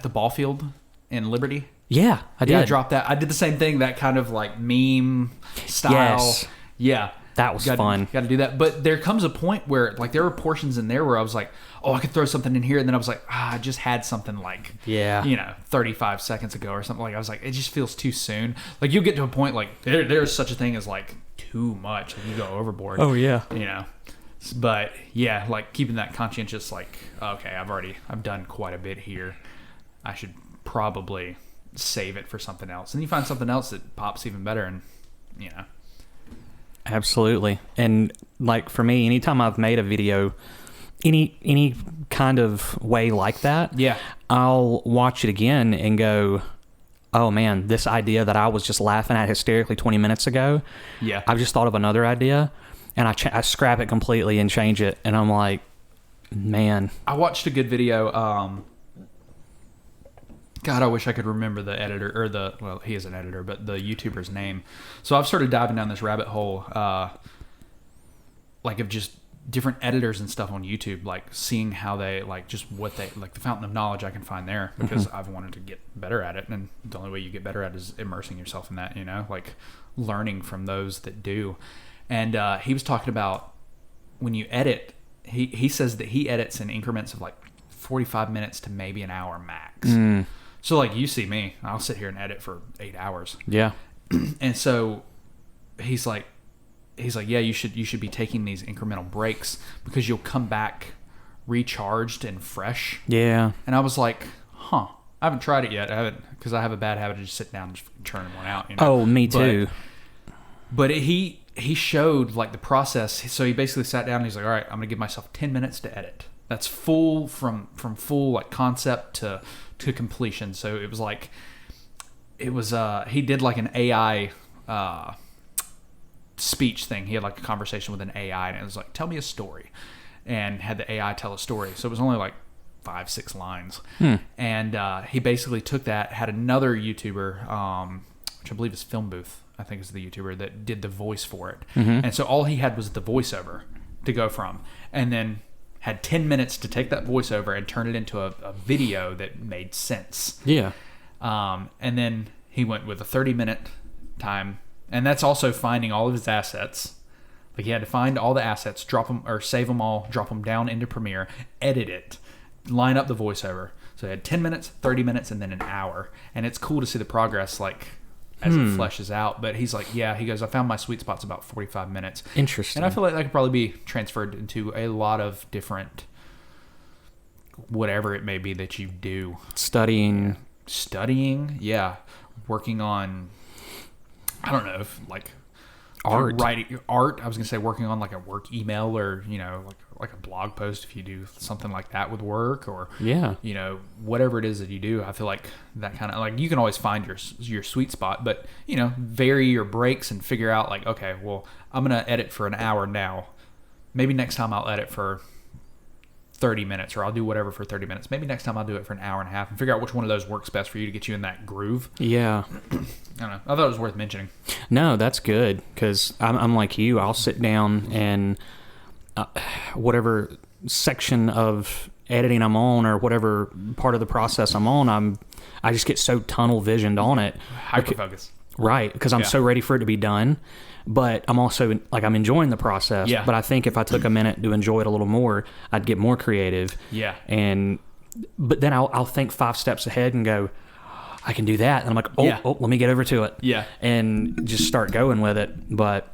the ball field in Liberty? Yeah, I did. Yeah, I dropped that. I did the same thing, that kind of like meme style. Yes. Yeah. That was fun. Got to do that. But there comes a point where like there were portions in there where I was like, oh, I could throw something in here. And then I was like, I just had something like, 35 seconds ago or something. Like I was like, it just feels too soon. Like you get to a point like there's such a thing as like too much. Like you go overboard. Oh, yeah. But yeah, like keeping that conscientious, like, okay, I've done quite a bit here. I should probably save it for something else. And you find something else that pops even better, and Absolutely. And like for me, anytime I've made a video, any kind of way like that, I'll watch it again and go, oh man, this idea that I was just laughing at hysterically 20 minutes ago, I've just thought of another idea, and I scrap it completely and change it, and I'm like, man. I watched a good video. God, I wish I could remember the editor, or he is an editor, but the YouTuber's name. So I've started diving down this rabbit hole, like of just different editors and stuff on YouTube, like seeing how they, like just what they, like the fountain of knowledge I can find there, because I've wanted to get better at it. And the only way you get better at it is immersing yourself in that, like learning from those that do. And he was talking about when you edit, he says that he edits in increments of like 45 minutes to maybe an hour max. So like you see me, I'll sit here and edit for 8 hours. Yeah. And so he's like, yeah, you should be taking these incremental breaks because you'll come back recharged and fresh. Yeah. And I was like, I haven't tried it yet. I haven't, because I have a bad habit of just sitting down and just churning one out. Oh, me too. But he showed like the process. So he basically sat down and he's like, all right, I'm gonna give myself 10 minutes to edit. That's full from full like concept to completion. So it was like, he did like an AI speech thing. He had like a conversation with an AI, and it was like, tell me a story, and had the AI tell a story. So it was only like 5-6 lines. And he basically took that, had another YouTuber, which I believe is Film Booth, I think is the YouTuber that did the voice for it. And so all he had was the voiceover to go from, and then had 10 minutes to take that voiceover and turn it into a video that made sense. Yeah. And then he went with a 30-minute time, and that's also finding all of his assets. Like he had to find all the assets, drop them or save them all, drop them down into Premiere, edit it, line up the voiceover. So he had 10 minutes, 30 minutes, and then an hour. And it's cool to see the progress, like as it fleshes out. But he's like, he goes, I found my sweet spot's about 45 minutes. Interesting. And I feel like that could probably be transferred into a lot of different, whatever it may be that you do. Studying, working on, I don't know, if like art. Writing art. I was gonna say working on like a work email, or like a blog post if you do something like that with work, or whatever it is that you do. I feel like that kind of, like, you can always find your sweet spot, but vary your breaks and figure out like, okay, well, I'm gonna edit for an hour now. Maybe next time I'll edit for 30 minutes, or I'll do whatever for 30 minutes. Maybe next time I'll do it for an hour and a half, and figure out which one of those works best for you to get you in that groove. Yeah. I don't know. I thought it was worth mentioning. No, that's good, because I'm like you. I'll sit down and whatever section of editing I'm on, or whatever part of the process I'm on, I just get so tunnel visioned on it. Hyperfocus. Right, because I'm so ready for it to be done. But I'm also, like, I'm enjoying the process. Yeah. But I think if I took a minute to enjoy it a little more, I'd get more creative. Yeah. But then I'll think 5 steps ahead and go, I can do that. And I'm like, oh, let me get over to it. Yeah. And just start going with it. But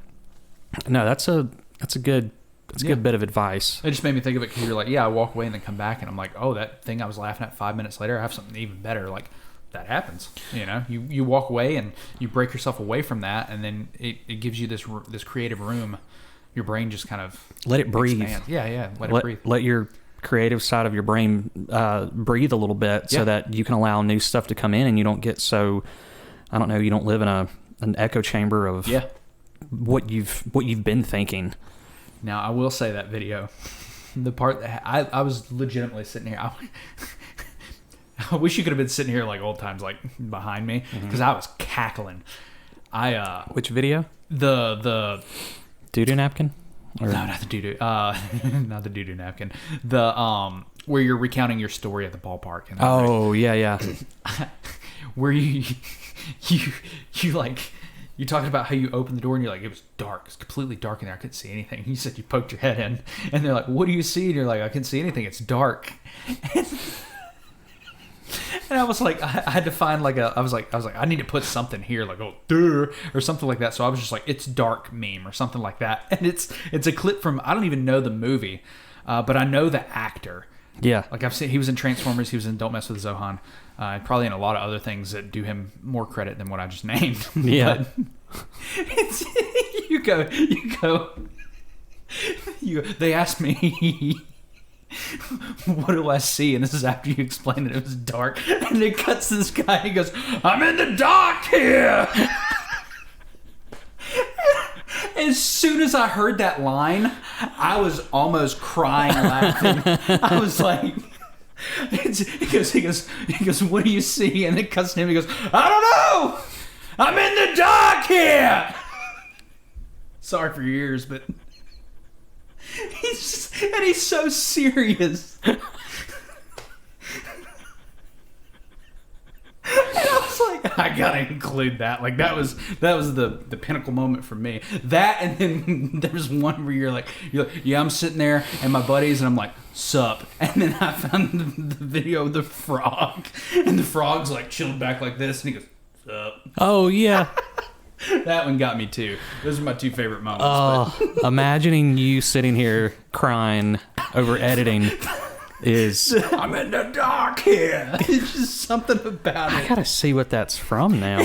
no, that's a good bit of advice. It just made me think of it, because you're like, I walk away and then come back and I'm like, oh, that thing I was laughing at 5 minutes later, I have something even better. Like, that happens. You walk away and you break yourself away from that, and then it gives you this creative room. Your brain just kind of let it breathe. Expands. Let it breathe. Let your creative side of your brain breathe a little bit, so that you can allow new stuff to come in, and you don't get so, I don't know, you don't live in an echo chamber of what you've been thinking. Now, I will say that video the part that I was legitimately sitting here. I wish you could have been sitting here like old times, like behind me, because I was cackling. Which video? The doo-doo napkin? Or? No, not the doo-doo. Not the doo-doo napkin. The where you're recounting your story at the ballpark. Yeah. Where you like. You're talking about how you opened the door and you're like, it was dark. It's completely dark in there. I couldn't see anything. You said you poked your head in. And they're like, what do you see? And you're like, I couldn't see anything. It's dark. And I was like, I had to find like I was like, I need to put something here, like, or something like that. So I was just like, it's dark meme or something like that. And it's a clip from, I don't even know the movie, but I know the actor. Yeah. Like I've seen, he was in Transformers. He was in Don't Mess with Zohan. Probably in a lot of other things that do him more credit than what I just named. Yeah. You go. They asked me, what do I see? And this is after you explained that it was dark. And it cuts to this guy. He goes, I'm in the dark here. As soon as I heard that line, I was almost crying laughing. I was like, he goes, what do you see? And it cuts to him. He goes, I don't know. I'm in the dark here. Sorry for your ears, but he's so serious. And I was like, I gotta include that. Like that was the pinnacle moment for me. That, and then there's one where you're like, yeah, I'm sitting there and my buddies, and I'm like, sup? And then I found the video of the frog, and the frog's like chilled back like this, and he goes, sup? Oh yeah. That one got me too. Those are my two favorite moments. Imagining you sitting here crying over editing is... I'm in the dark here. It's just something about it. I gotta see what that's from now.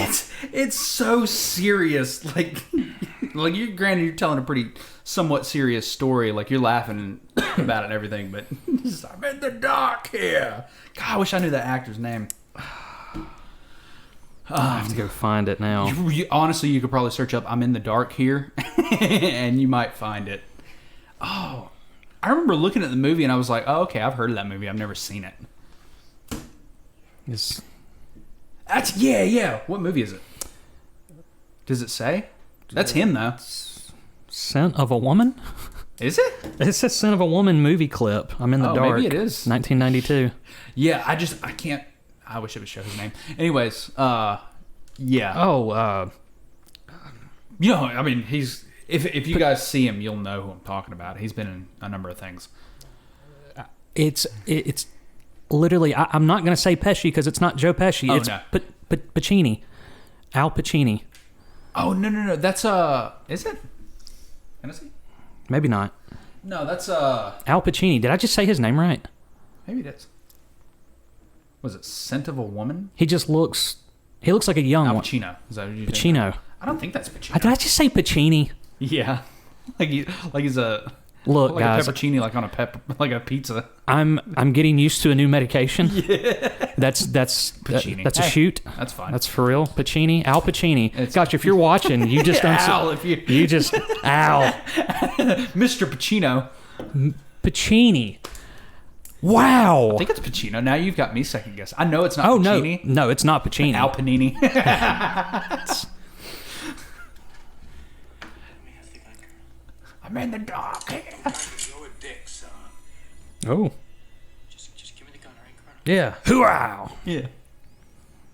It's so serious. Like you, granted, you're telling a pretty somewhat serious story. Like you're laughing about it and everything, but I'm in the dark here. God, I wish I knew that actor's name. I have to go find it now. Honestly, you could probably search up "I'm in the dark here," and you might find it. Oh, I remember looking at the movie and I was like, "Oh, okay, I've heard of that movie. I've never seen it." That's yeah. What movie is it? Does it say? That's him though. Scent of a Woman? Is it? It says Scent of a Woman movie clip. I'm in the dark. Maybe it is. 1992. Yeah, I can't. I wish it would show his name. Anyways, yeah. Oh, you know, I mean, he's if you guys see him, you'll know who I'm talking about. He's been in a number of things. It's literally. I'm not going to say Pesci because it's not Joe Pesci. Oh, it's no. Pacini, Al Pacini. Oh no. That's is it? Tennessee? Maybe not. No, that's Al Pacini. Did I just say his name right? Maybe it is. Was it Scent of a Woman? He looks like a young one. Pacino. Is that what you think? Pacino. I don't think that's Pacino. Did I just say Pacini? Yeah. Like he's a look, like guys. a peppercini, like on a pizza. I'm getting used to a new medication. Yeah. That's Pacini. That's a shoot. That's fine. That's for real. Pacini, Al Pacini. Gosh, if you're watching, you just don't. Al, you just Al. Mr. Pacino. Pacini. Wow. I think it's Pacino. Now you've got me second guess. I know it's not. Oh Pacini. No, it's not Pacini. Al Panini. I'm in the dark here. You're a dick, son. Oh. Just give me the gun, all right, Colonel? Yeah. Hoo-wow. Yeah.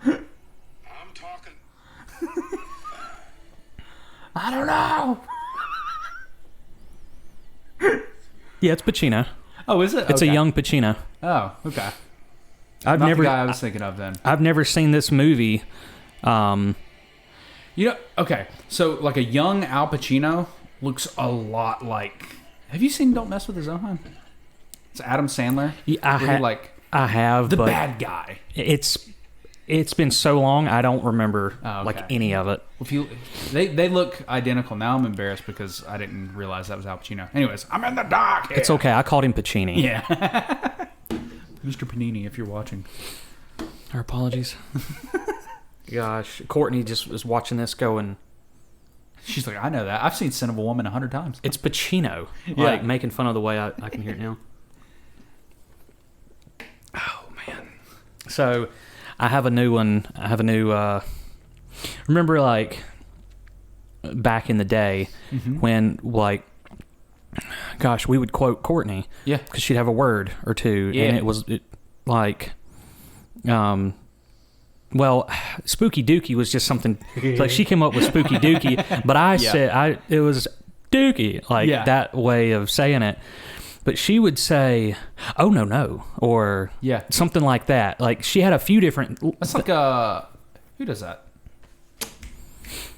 I'm talking. I don't know. Yeah, it's Pacino. Oh, is it? It's okay. a young Pacino. Oh, okay. I've Not never. the guy I was thinking of then. I've never seen this movie. You know, okay. So like a young Al Pacino looks a lot like. Have you seen Don't Mess with the Zohan? It's Adam Sandler. Yeah, I have the but bad guy. It's been so long I don't remember Oh, okay. like any of it. If they look identical. Now I'm embarrassed because I didn't realize that was Al Pacino. Anyways, I'm in the dark here. It's okay. I called him Pacini. Yeah. Mr. Panini, if you're watching. Our apologies. Gosh, Courtney just was watching this going. She's like, I know that. I've seen Scent of a Woman 100 times. It's Pacino. Yeah. Like making fun of the way I can hear it now. So I have a new one. Remember, like, back in the day when, like, gosh, we would quote Courtney. Yeah. Because she'd have a word or two. Yeah. And it was like, well, Spooky Dookie was just something, like, she came up with Spooky Dookie, but I said, it was Dookie, like, that way of saying it. But she would say, "Oh, no," or something like that. Like, she had a few different... That's like, who does that?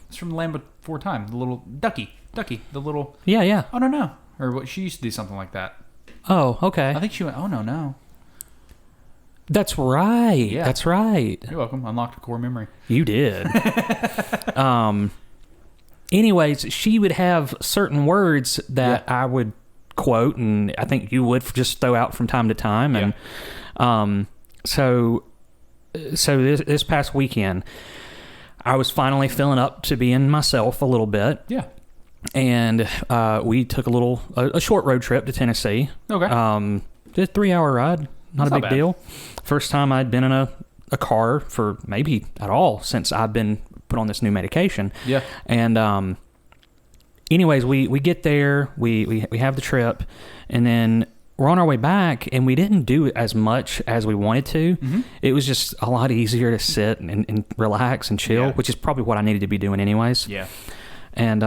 It's from Land Before Time, the little Ducky, the little... Yeah. Oh, no. Or what, she used to do something like that. Oh, okay. I think she went, oh, no. That's right. Yeah. That's right. You're welcome. Unlocked a core memory. You did. Anyways, she would have certain words that I would quote, and I think you would just throw out from time to time. And so this past weekend, I was finally filling up to being myself a little bit. Yeah. And we took a short road trip to Tennessee. Okay. Just a 3-hour ride. Not a big deal. First time I'd been in a car for maybe at all since I've been put on this new medication. Yeah. And anyways, we get there, we have the trip, and then we're on our way back, and we didn't do as much as we wanted to. Mm-hmm. It was just a lot easier to sit and relax and chill, which is probably what I needed to be doing anyways. Yeah. And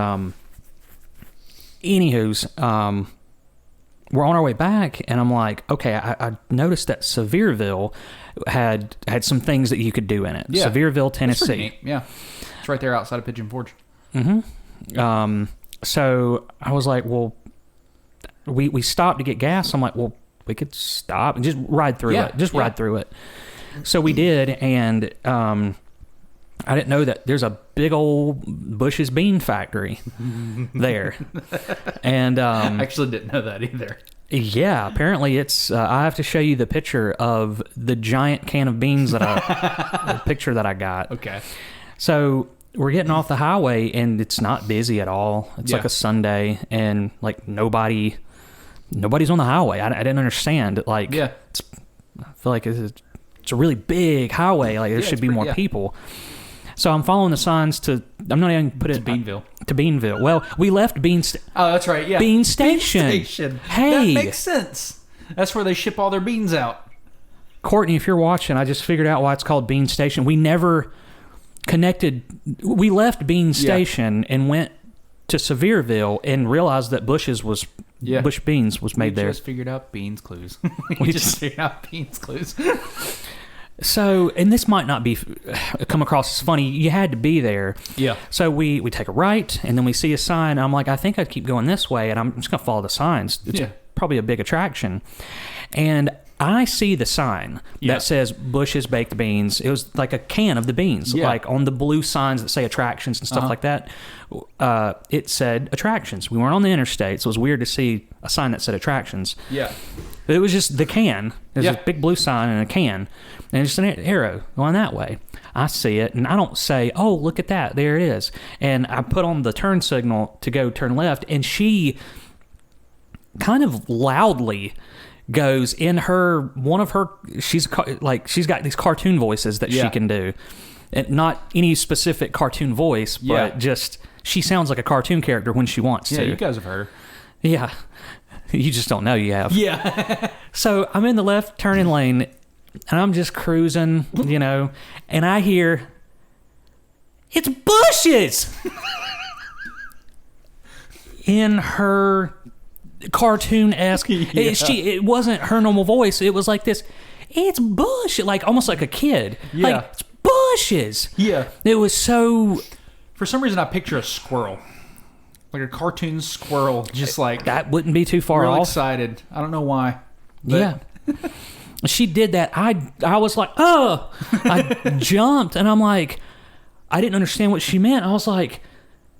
anywho's, we're on our way back, and I'm like, okay, I noticed that Sevierville had some things that you could do in it. Yeah. Sevierville, Tennessee. Yeah. It's right there outside of Pigeon Forge. Mm-hmm. So I was like, well, we stopped to get gas. I'm like, well, we could stop and just ride through it. Just ride through it. So we did, and I didn't know that there's a big old Bush's Bean Factory there. And I actually didn't know that either. Yeah, apparently it's. I have to show you the picture of the giant can of beans that the picture that I got. Okay. So we're getting off the highway, and it's not busy at all. It's like a Sunday, and like nobody's on the highway. I didn't understand. Like, I feel like it's a really big highway. Like, there should be more people. So I'm following the signs to. I'm not even put it to Beanville. To Beanville. Well, we left Oh, that's right. Yeah. Bean Station. Bean Station. Hey, that makes sense. That's where they ship all their beans out. Courtney, if you're watching, I just figured out why it's called Bean Station. We never connected. We left Bean Station and went to Sevierville and realized that Bush Beans was made there. We just figured out Beans Clues. we just figured out Beans Clues. So, and this might not be come across as funny. You had to be there. Yeah. So we take a right, and then we see a sign. I'm like, I think I'd keep going this way, and I'm just gonna follow the signs. It's probably a big attraction. And I see the sign that says Bush's Baked Beans. It was like a can of the beans, like on the blue signs that say attractions and stuff like that. It said attractions. We weren't on the interstate, so it was weird to see a sign that said attractions. Yeah. It was just the can. There's a big blue sign and a can, and just an arrow going that way. I see it, and I don't say, oh, look at that. There it is. And I put on the turn signal to go turn left, and she kind of loudly goes in she's got these cartoon voices that she can do, and not any specific cartoon voice, but just she sounds like a cartoon character when she wants to. You guys have heard her. Yeah, you just don't know you have. Yeah. So I'm in the left turning lane, and I'm just cruising, and I hear, it's Bushes. In her cartoon-esque. It wasn't her normal voice. It was like this, it's Bush, like almost like a kid. Like, it's Bushes. Yeah. It was so... For some reason, I picture a squirrel. Like a cartoon squirrel, just like... That wouldn't be too far off. Excited. I don't know why. But... Yeah. She did that. I was like, oh! I jumped, and I'm like... I didn't understand what she meant. I was like,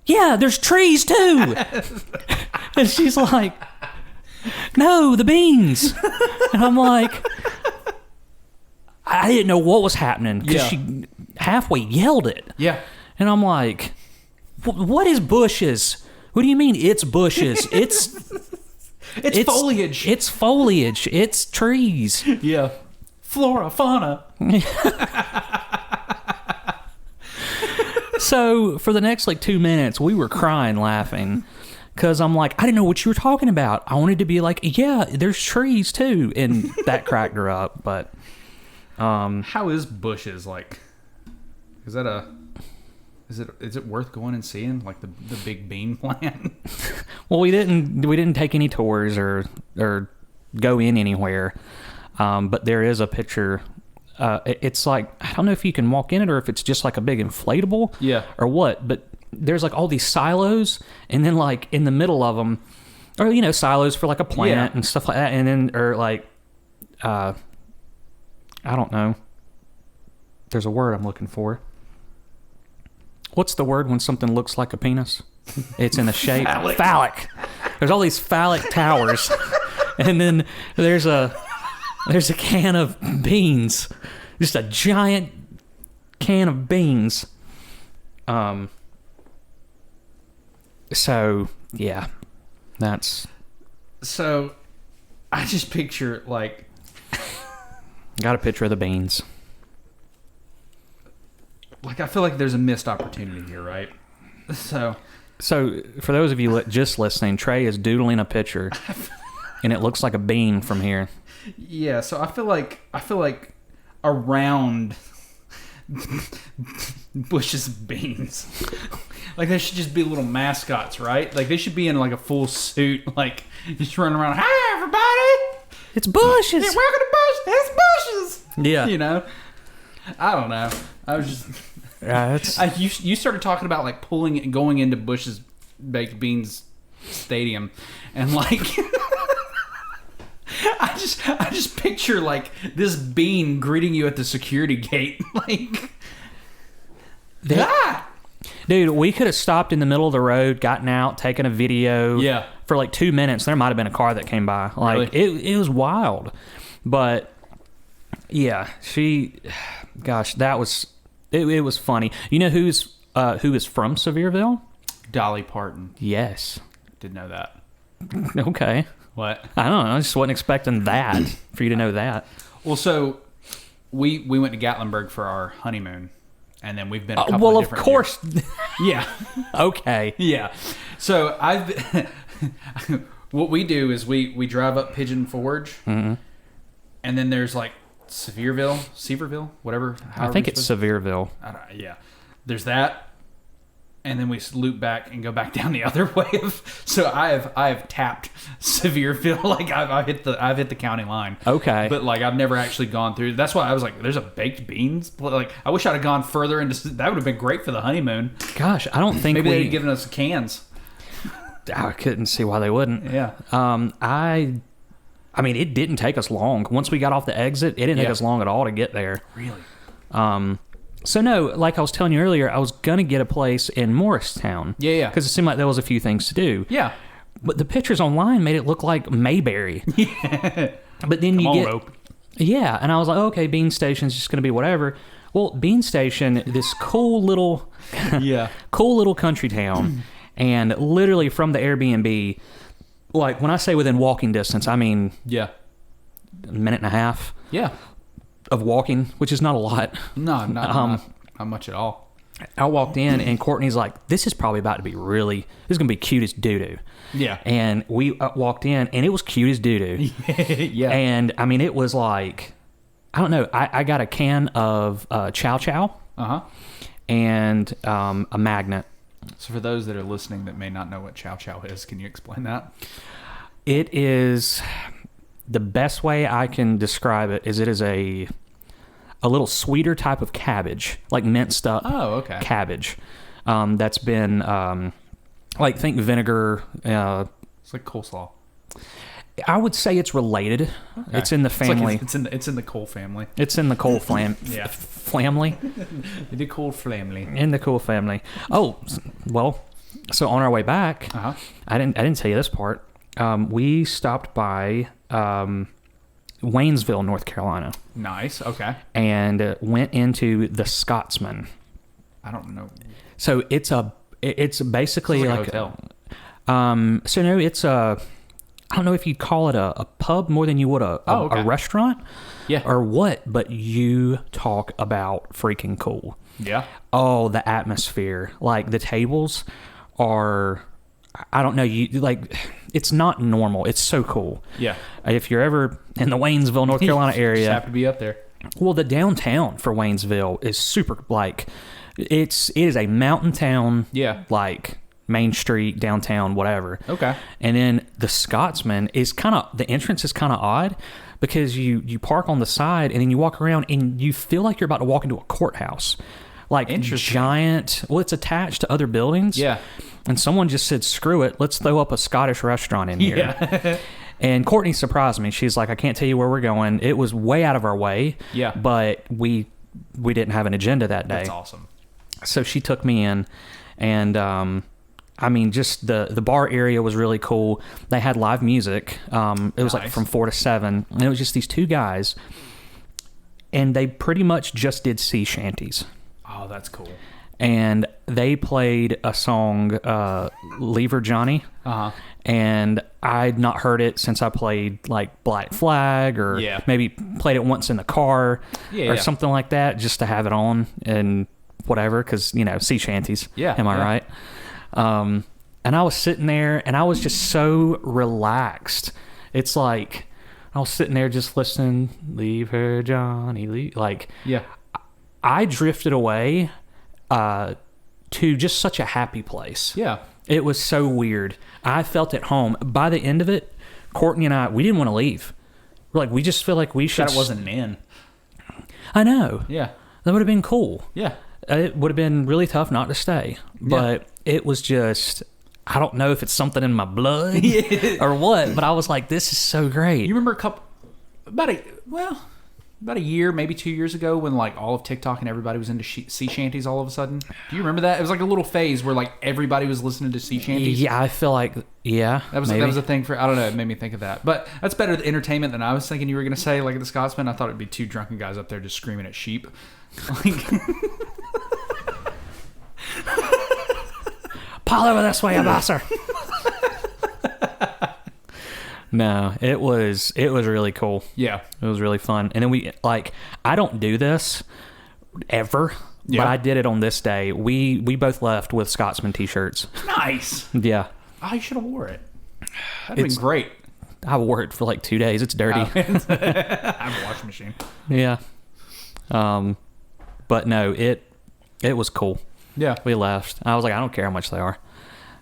yeah, there's trees too! And she's like, no, the beans. And I'm like, I didn't know what was happening because she halfway yelled it. Yeah. And I'm like, what is Bushes? What do you mean it's bushes? It's foliage. It's foliage. It's trees. Yeah. Flora, fauna. So for the next like 2 minutes, we were crying laughing because I'm like, I didn't know what you were talking about. I wanted to be like, yeah, there's trees too, and that cracked her up. But how is Bushes like? Is it worth going and seeing like the big bean plant? Well, we didn't take any tours or go in anywhere, but there is a picture. It's like, I don't know if you can walk in it or if it's just like a big inflatable, or what. But there's like all these silos, and then like in the middle of them, or silos for like a plant and stuff like that, and then or like, I don't know. There's a word I'm looking for. What's the word when something looks like a penis? It's in the shape. Phallic. There's all these phallic towers. And then there's a can of beans. Just a giant can of beans. So, yeah. So, I just picture, like... Got a picture of the beans. Like, I feel like there's a missed opportunity here, right? So for those of you just listening, Trey is doodling a picture, and it looks like a bean from here. Yeah, so I feel like around Bush's beans, like they should just be little mascots, right? Like they should be in like a full suit, like just running around. Hi, everybody! It's Bushes. Yeah, welcome to Bushes. It's Bushes. Yeah, I don't know. I was just. You started talking about like going into Bush's baked beans stadium, and like I just picture like this bean greeting you at the security gate, like dude, we could have stopped in the middle of the road, gotten out, taken a video, for like 2 minutes. There might have been a car that came by, like it was wild, but yeah, that was. It was funny. You know who is from Sevierville? Dolly Parton. Yes. Didn't know that. Okay. What? I don't know. I just wasn't expecting that for you to know that. Well, so we went to Gatlinburg for our honeymoon, and then we've been a couple of different of course. Yeah. Okay. Yeah. So what we do is we drive up Pigeon Forge, and then there's like Sevierville, whatever. I think it's Sevierville. Yeah. There's that, and then we loop back and go back down the other way. So I have tapped Sevierville, like I've hit the county line. Okay. But like I've never actually gone through. That's why I was like, there's a baked beans. Like I wish I'd have gone further into. That would have been great for the honeymoon. Gosh, I don't think maybe they'd given us cans. I couldn't see why they wouldn't. Yeah. I mean, it didn't take us long. Once we got off the exit, it didn't take us long at all to get there. Really? So no, like I was telling you earlier, I was gonna get a place in Morristown. Yeah. Because it seemed like there was a few things to do. Yeah. But the pictures online made it look like Mayberry. Yeah. But then rope. Yeah, and I was like, okay, Bean Station's just gonna be whatever. Well, Bean Station, this cool little country town, and literally from the Airbnb. Like, when I say within walking distance, I mean... Yeah. A minute and a half. Yeah. Of walking, which is not a lot. No, not much at all. I walked in, and Courtney's like, this is probably about to be this is going to be cute as doo-doo. Yeah. And we walked in, and it was cute as doo-doo. Yeah. And, I mean, it was like... I don't know. I got a can of Chow Chow. Uh-huh. And a magnet. So for those that are listening that may not know what Chow Chow is, can you explain that? It is the best way I can describe it is a little sweeter type of cabbage, like minced up cabbage. That's been like think vinegar. It's like coleslaw. I would say it's related. Okay. It's in the family. It's in the Cole family. It's in the Cole family. Yeah. Family? The Cole family. In the Cole family. Oh, well, so on our way back, I didn't tell you this part. We stopped by Waynesville, North Carolina. Nice. Okay. And went into the Scotsman. I don't know. So it's basically like a hotel. So no, it's a I don't know if you'd call it a pub more than you would a restaurant. Yeah. or what, but you talk about freaking cool. Yeah. Oh, the atmosphere. Like, the tables are, I don't know, you like, it's not normal. It's so cool. Yeah. If you're ever in the Waynesville, North Carolina area. Just have to be up there. Well, the downtown for Waynesville is super, like, it is a mountain town. Yeah. Like, Main Street, downtown, whatever. Okay. And then the Scotsman is kind of, the entrance is kind of odd because you park on the side and then you walk around and you feel like you're about to walk into a courthouse. Like, giant, well, it's attached to other buildings. Yeah. And someone just said, screw it, let's throw up a Scottish restaurant in here. Yeah. And Courtney surprised me. She's like, I can't tell you where we're going. It was way out of our way. Yeah. But we didn't have an agenda that day. That's awesome. So she took me in, and I mean, just the bar area was really cool. They had live music. It was like from 4 to 7, and it was just these two guys, and they pretty much just did sea shanties. Oh, that's cool. And they played a song, Lever Johnny. Uh-huh. And I'd not heard it since I played like Black Flag, or maybe played it once in the car or something like that, just to have it on and whatever, because, you know, sea shanties. Yeah. Am I right? And I was sitting there and I was just so relaxed. It's like I was sitting there just listening, leave her, Johnny, leave. Like, yeah. I drifted away to just such a happy place. Yeah. It was so weird. I felt at home. By the end of it, Courtney and I, we didn't want to leave. We're like, we just feel like we should. That it wasn't an inn. I know. Yeah. That would have been cool. Yeah. It would have been really tough not to stay. But it was just, I don't know if it's something in my blood or what, but I was like, this is so great. You remember about a year, maybe 2 years ago, when like all of TikTok and everybody was into sea shanties all of a sudden? Do you remember that? It was like a little phase where like everybody was listening to sea shanties. Yeah, I feel like, that was a thing for, I don't know, it made me think of that. But that's better entertainment than I was thinking you were going to say. Like at the Scotsman, I thought it'd be two drunken guys up there just screaming at sheep. Like, pull over this way, Ambassador. No, it was really cool. Yeah. It was really fun. And then I don't do this ever, but I did it on this day. We both left with Scotsman t-shirts. Nice. Yeah. I should have wore it. That'd been great. I wore it for like 2 days. It's dirty. I have a washing machine. Yeah. But no, it was cool. Yeah. We left. I was like, I don't care how much they are.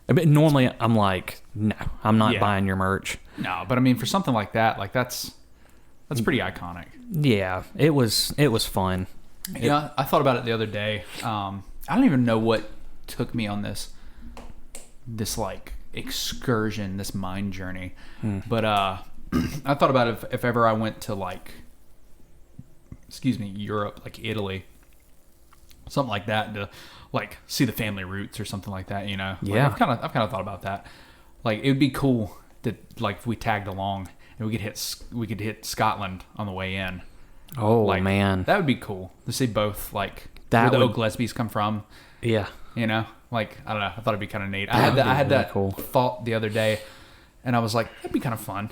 But normally I'm like, no, I'm not buying your merch. No, but I mean, for something like that, like that's pretty iconic. Yeah, it was fun. Yeah, I thought about it the other day. I don't even know what took me on this like excursion, this mind journey. But I thought about if ever I went to like, Europe, like Italy, something like that, to like see the family roots or something like that, you know. Yeah. Like, I've kind of thought about that. Like it would be cool that like if we tagged along and we could hit Scotland on the way in. Oh, like, man, that would be cool to see both, like that where the Oak Lesbies come from. Yeah, you know, like I don't know. I thought it'd be kind of neat. I had that cool thought the other day, and I was like, that'd be kind of fun.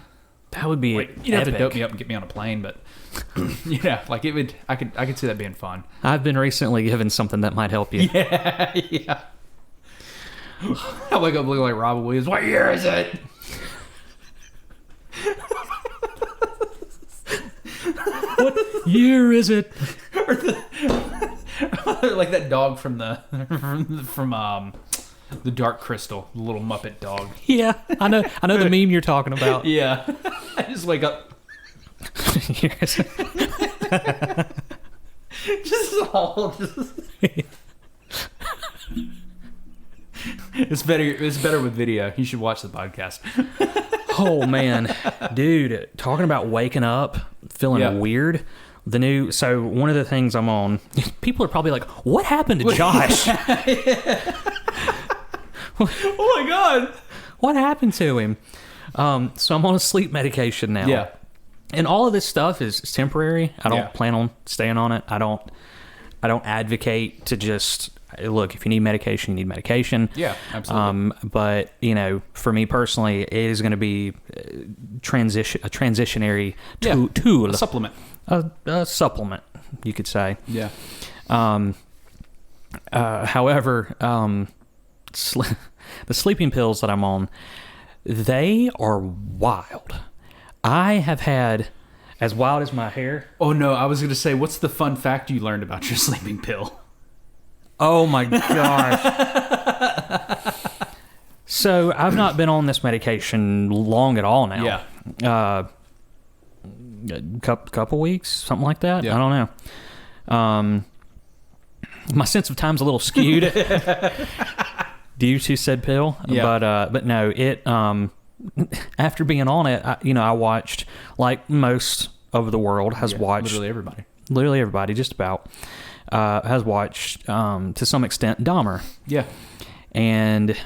That would be you'd have to dope me up and get me on a plane, but yeah, like it would. I could see that being fun. I've been recently given something that might help you. Yeah, yeah. I wake up looking like Robin Williams. What year is it? What year is it? Like that dog from the Dark Crystal, the little Muppet dog. Yeah, I know the meme you're talking about. Yeah, I just wake up. It's better with video. You should watch the podcast. Oh man, dude, talking about waking up feeling weird. So one of the things I'm on, people are probably like, what happened to Josh? Oh my God, what happened to him? So I'm on a sleep medication now. Yeah. And all of this stuff is temporary. I don't plan on staying on it. I don't advocate to just look, if you need medication, you need medication. Yeah, absolutely. But you know, for me personally, it is going to be a transitionary tool, a supplement. a supplement, you could say. Yeah. However, the sleeping pills that I'm on, they are wild. I have had as wild as my hair. Oh no, I was going to say, what's the fun fact you learned about your sleeping pill? Oh my gosh. So I've not been on this medication long at all now. Yeah. Couple weeks, something like that. Yeah. I don't know. My sense of time's a little skewed due to said pill. Yeah. But no, it after being on it, I watched, like most of the world has watched. Literally everybody, just about, has watched to some extent Dahmer. Yeah. And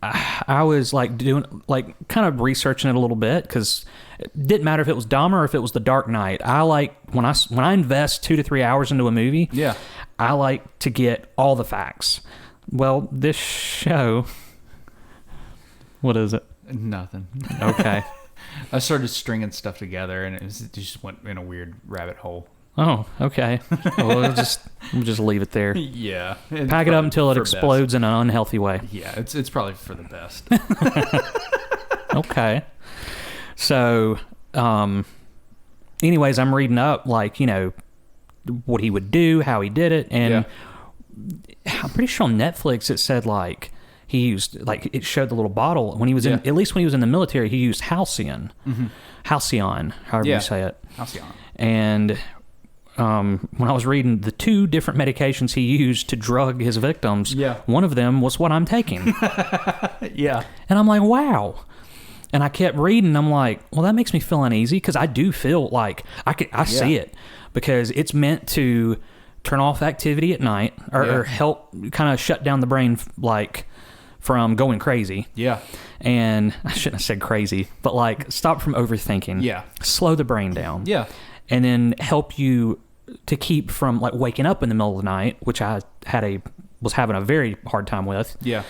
I was like kind of researching it a little bit, because it didn't matter if it was Dahmer or if it was The Dark Knight. I like when I invest 2 to 3 hours into a movie. Yeah. I like to get all the facts. Well, this show, what is it? Nothing. Okay. I started stringing stuff together, and it just went in a weird rabbit hole. Oh, okay. Well, we'll just leave it there. Yeah. Pack it up until it explodes in an unhealthy way. Yeah, it's probably for the best. Okay. So, anyways, I'm reading up, like, what he would do, how he did it, and I'm pretty sure on Netflix it said, like, he used, like, it showed the little bottle when he was at least when he was in the military, he used Halcyon. Mm-hmm. Halcyon, however you say it. Halcyon. And when I was reading the 2 different medications he used to drug his victims, one of them was what I'm taking. Yeah. And I'm like, wow. And I kept reading. I'm like, well, that makes me feel uneasy, because I do feel like I see it, because it's meant to turn off activity at night or help kind of shut down the brain, like, from going crazy. Yeah. And I shouldn't have said crazy, but like stop from overthinking. Yeah. Slow the brain down. Yeah. And then help you to keep from like waking up in the middle of the night, which I was having a very hard time with. Yeah.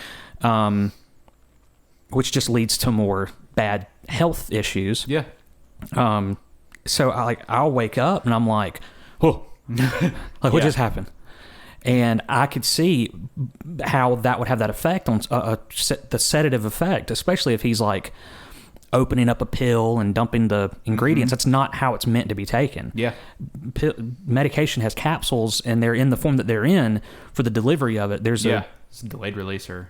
Which just leads to more bad health issues. Yeah. So I'll wake up and I'm like, oh, like what just happened? And I could see how that would have that effect on the sedative effect, especially if he's like opening up a pill and dumping the ingredients. That's not how it's meant to be taken. Yeah. Medication has capsules, and they're in the form that they're in for the delivery of it. There's it's a delayed release or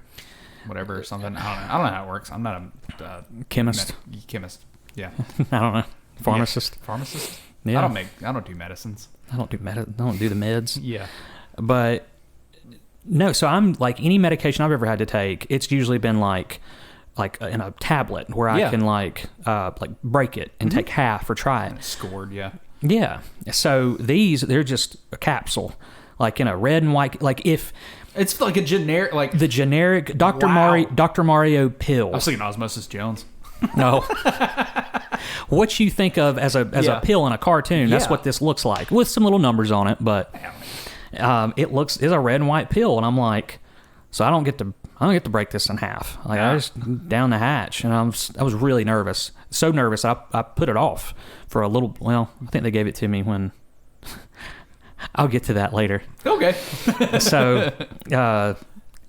whatever or something. I don't know how it works. I'm not a chemist. Chemist. Yeah. I don't know. Pharmacist. Yeah. Pharmacist. Yeah. I don't do medicines. I don't do the meds. Yeah. But no, so I'm like, any medication I've ever had to take, it's usually been like in a tablet where I can like break it and take half or try it. Scored, yeah. Yeah. So they're just a capsule, like in a red and white, like if it's like a generic, like the generic Dr. Mario pill. I was thinking Osmosis Jones. No. What you think of as a pill in a cartoon, that's what this looks like, with some little numbers on it, but it's a red and white pill, and I'm like, so I don't get to break this in half. Like I just down the hatch, and I was really nervous, so nervous I put it off for a little. Well, I think they gave it to me when. I'll get to that later. Okay. So,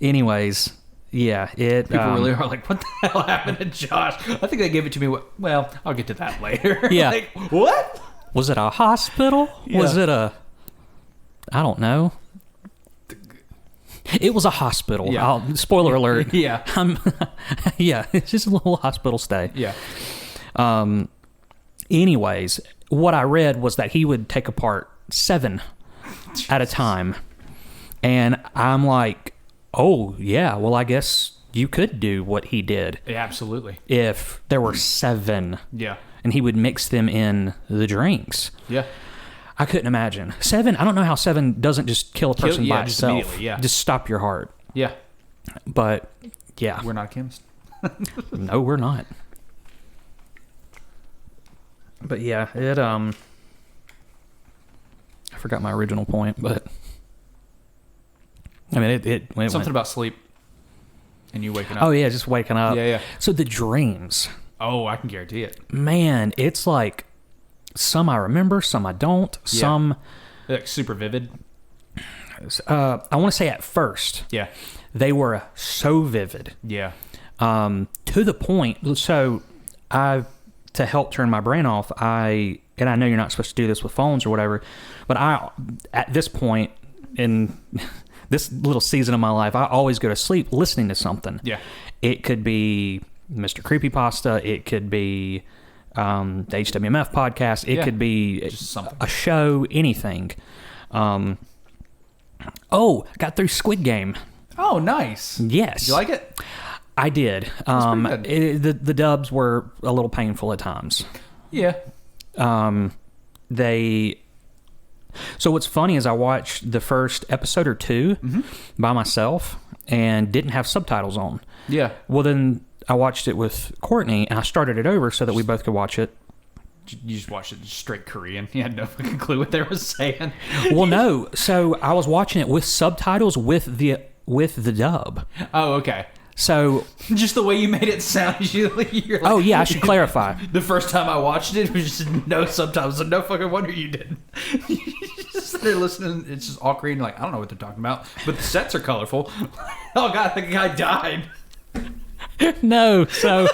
anyways, yeah, it. People really are like, what the hell happened to Josh? I think they gave it to me. Well, I'll get to that later. Yeah. Like, what? Was it a hospital? Yeah. Was it a? I don't know. It was a hospital. Yeah. Spoiler alert. Yeah. Yeah, it's just a little hospital stay. Yeah. Anyways, what I read was that he would take apart 7 at a time. And I'm like, oh, yeah, well, I guess you could do what he did. Yeah, absolutely. If there were 7. Yeah. And he would mix them in the drinks. Yeah. I couldn't imagine. 7, I don't know how 7 doesn't just kill a person by just itself. immediately, yeah. Just stop your heart. Yeah. But, yeah. We're not a chemist. No, we're not. But, yeah, it, I forgot my original point, but, I mean, it something about sleep and you waking up. Oh, yeah, just waking up. Yeah, yeah. So the dreams. Oh, I can guarantee it. Man, it's like, some I remember, some I don't. Yeah. Some like super vivid. I want to say at first, Yeah. they were so vivid. Yeah. To the point. So to help turn my brain off, and I know you're not supposed to do this with phones or whatever, but at this point in this little season of my life, I always go to sleep listening to something. Yeah. It could be Mr. Creepypasta. It could be the HWMF podcast. It could be just something. A show, anything. Got through Squid Game. Oh, nice. Yes. Did you like it? I did. The dubs were a little painful at times. Yeah. So what's funny is I watched the first episode or two by myself and didn't have subtitles on. Yeah. Well, then I watched it with Courtney and I started it over so that we both could watch it. You just watched it straight Korean. You had no fucking clue what they were saying. Well, no. So I was watching it with subtitles with the dub. Oh, okay. So just the way you made it sound, you're like, oh yeah, I should clarify. The first time I watched it was just no subtitles, so no fucking wonder you didn't. You just sit there listening, it's just all Korean, like, I don't know what they're talking about, but the sets are colorful. Oh god, the guy died. No, so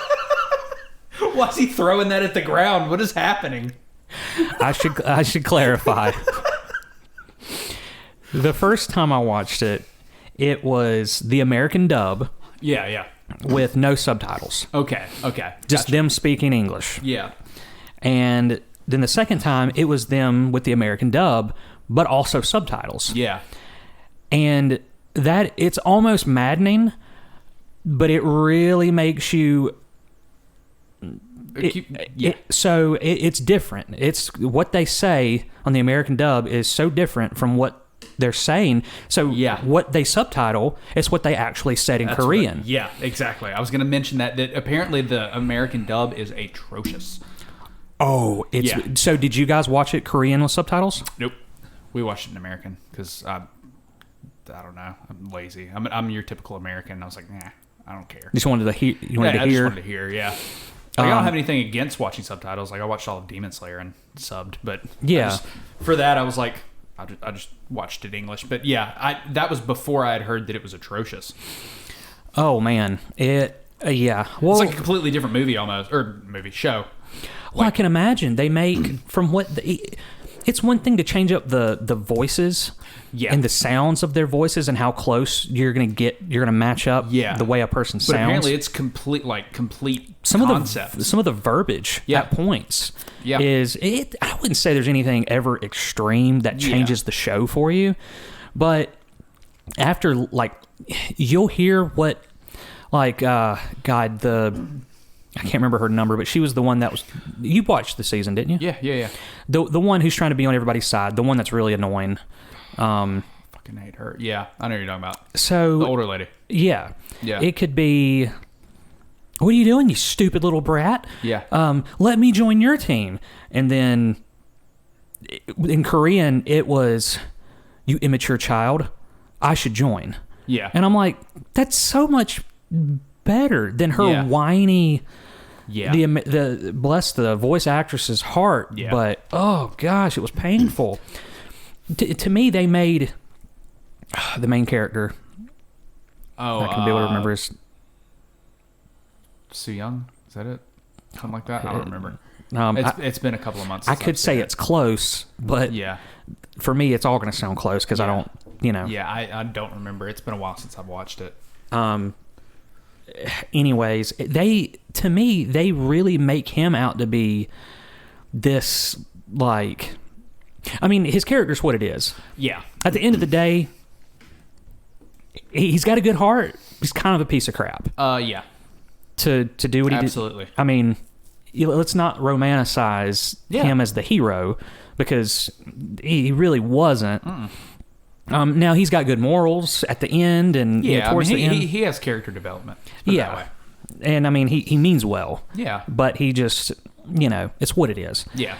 why's he throwing that at the ground? What is happening? I should clarify. The first time I watched it, it was the American dub. Yeah. With no subtitles. Okay. Just them speaking English. Yeah. And then the second time, it was them with the American dub, but also subtitles. Yeah. And that, it's almost maddening, but it really makes you... So it's different. It's what they say on the American dub is so different from what they're saying. So what they subtitle is what they actually said in Korean. Yeah, exactly. I was going to mention that apparently the American dub is atrocious. Oh, so did you guys watch it Korean with subtitles? Nope. We watched it in American because I don't know. I'm lazy. I'm your typical American. I was like, nah, I don't care. Just wanted to hear. I just wanted to hear. Yeah. Like, I don't have anything against watching subtitles. Like I watched all of Demon Slayer and subbed, but for that I was like, I just watched it English. But yeah, that was before I had heard that it was atrocious. Oh man, well, it's like a completely different movie almost, or movie show. Well, I can imagine they make from what it's one thing to change up the voices and the sounds of their voices and how close you're gonna match up the way a person sounds. But apparently it's complete some concept. Some of the verbiage at points is it. I wouldn't say there's anything ever extreme that changes the show for you, but after you'll hear what I can't remember her number, but she was the one that was... You watched the season, didn't you? Yeah. The one who's trying to be on everybody's side. The one that's really annoying. Fucking hate her. Yeah, I know what you're talking about. So... The older lady. Yeah. It could be... What are you doing, you stupid little brat? Yeah. Let me join your team. And then... In Korean, it was... You immature child. I should join. Yeah. And I'm like, that's so much... better than her whiny. The bless the voice actress's heart, but oh gosh, it was painful. To me, they made the main character. Oh, I can be able to remember his. Soo Young, is that it? Something like that. I don't remember. It's been a couple of months. I could say it's close, but for me, it's all going to sound close because I don't, Yeah, I don't remember. It's been a while since I've watched it. Anyways, they really make him out to be this, his character's what it is. Yeah. At the end of the day, he's got a good heart. He's kind of a piece of crap. Yeah. To do what he did. Absolutely. I mean, let's not romanticize him as the hero because he really wasn't. Now he's got good morals at the end, and towards the end, he has character development. That way. And I mean he means well. Yeah, but he just it's what it is. Yeah.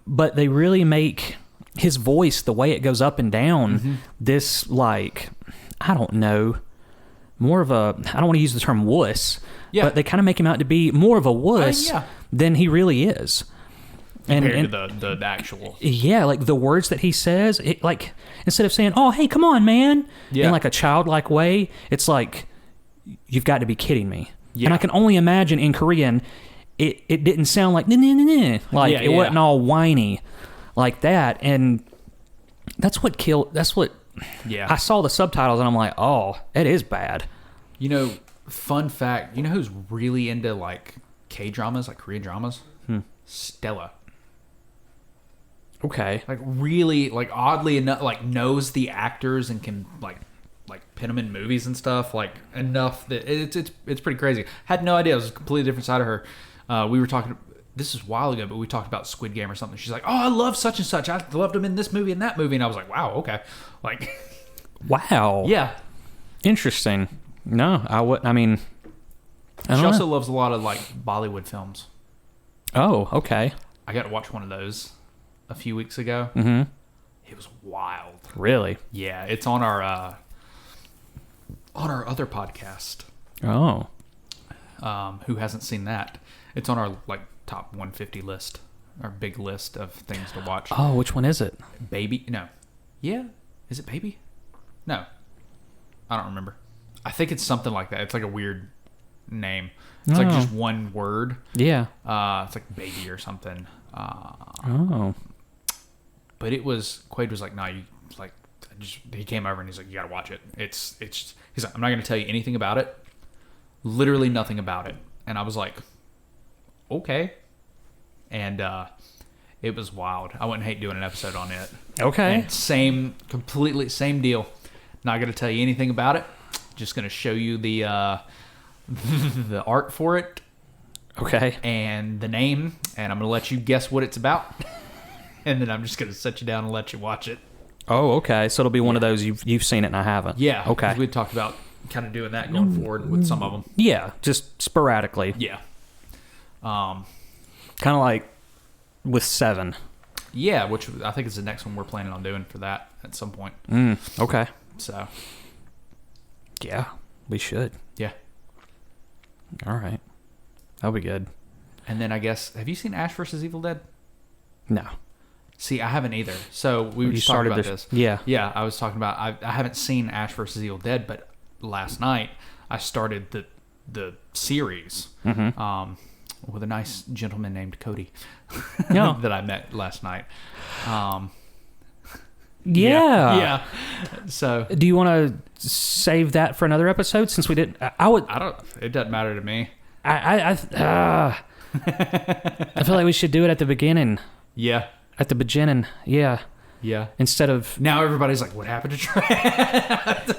But they really make his voice, the way it goes up and down, this I don't know, more of a, I don't want to use the term wuss, but they kind of make him out to be more of a wuss than he really is. compared to the actual. Yeah, like the words that he says, it, like instead of saying, "Oh, hey, come on, man," in like a childlike way, it's like, "You've got to be kidding me." Yeah. And I can only imagine in Korean, it didn't sound like like it wasn't all whiny like that, and that's what killed. That's what. Yeah. I saw the subtitles and I'm like, oh, it is bad. You know, fun fact. You know who's really into like K-dramas, like Korean dramas? Stella. Okay. Like really, like oddly enough, like knows the actors and can like pin them in movies and stuff. Like enough that it's pretty crazy. Had no idea. It was a completely different side of her. We were talking. This is a while ago, but we talked about Squid Game or something. She's like, "Oh, I love such and such. I loved him in this movie and that movie." And I was like, "Wow, okay." Like, wow. Yeah. Interesting. No, I wouldn't. I mean, she also loves a lot of like Bollywood films. Oh, okay. I got to watch one of those a few weeks ago. Mm-hmm. It was wild. Really? Yeah, it's on our other podcast. Oh. Who hasn't seen that? It's on our like top 150 list, our big list of things to watch. Oh, which one is it? Baby? No. Yeah? Is it Baby? No. I don't remember. I think it's something like that. It's like a weird name. It's like just one word. Yeah. It's like Baby or something. Oh. But it was, Quaid was like, "No, you like." He came over and he's like, "You gotta watch it. It's." He's like, "I'm not gonna tell you anything about it. Literally nothing about it." And I was like, "Okay." And it was wild. I wouldn't hate doing an episode on it. Okay. And completely same deal. Not gonna tell you anything about it. Just gonna show you the the art for it. Okay. And the name, and I'm gonna let you guess what it's about. And then I'm just gonna set you down and let you watch it. Oh, okay. So it'll be one of those you've seen it and I haven't. Yeah. Okay. We talked about kind of doing that going forward with some of them. Yeah, just sporadically. Yeah. Kind of like with 7. Yeah, which I think is the next one we're planning on doing for that at some point. Okay. So. Yeah, we should. Yeah. All right. That'll be good. And then I guess, have you seen Ash vs. Evil Dead? No. See, I haven't either. So we were just talking about this. Yeah. Yeah, I was talking about, I haven't seen Ash vs. Evil Dead, but last night I started the series with a nice gentleman named Cody that I met last night. Yeah. So, do you want to save that for another episode? Since we didn't, I would. I don't. It doesn't matter to me. I feel like we should do it at the beginning. Yeah. At the beginning. Yeah. Yeah. Instead of now, everybody's like, "What happened to Trey?"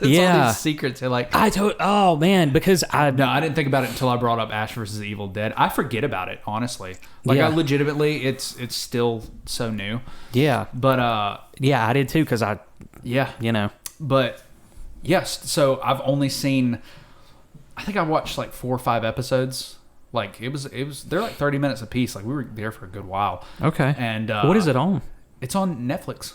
Yeah. All these secrets. They're like, oh man, because I didn't think about it until I brought up Ash vs. Evil Dead. I forget about it, honestly. Like, I legitimately, it's still so new. Yeah. But yeah, I did too because you know. But yes, so I've only seen. I think I watched like 4 or 5 episodes. Like it was they're like 30 minutes a piece. Like we were there for a good while. Okay. And what is it on? It's on Netflix.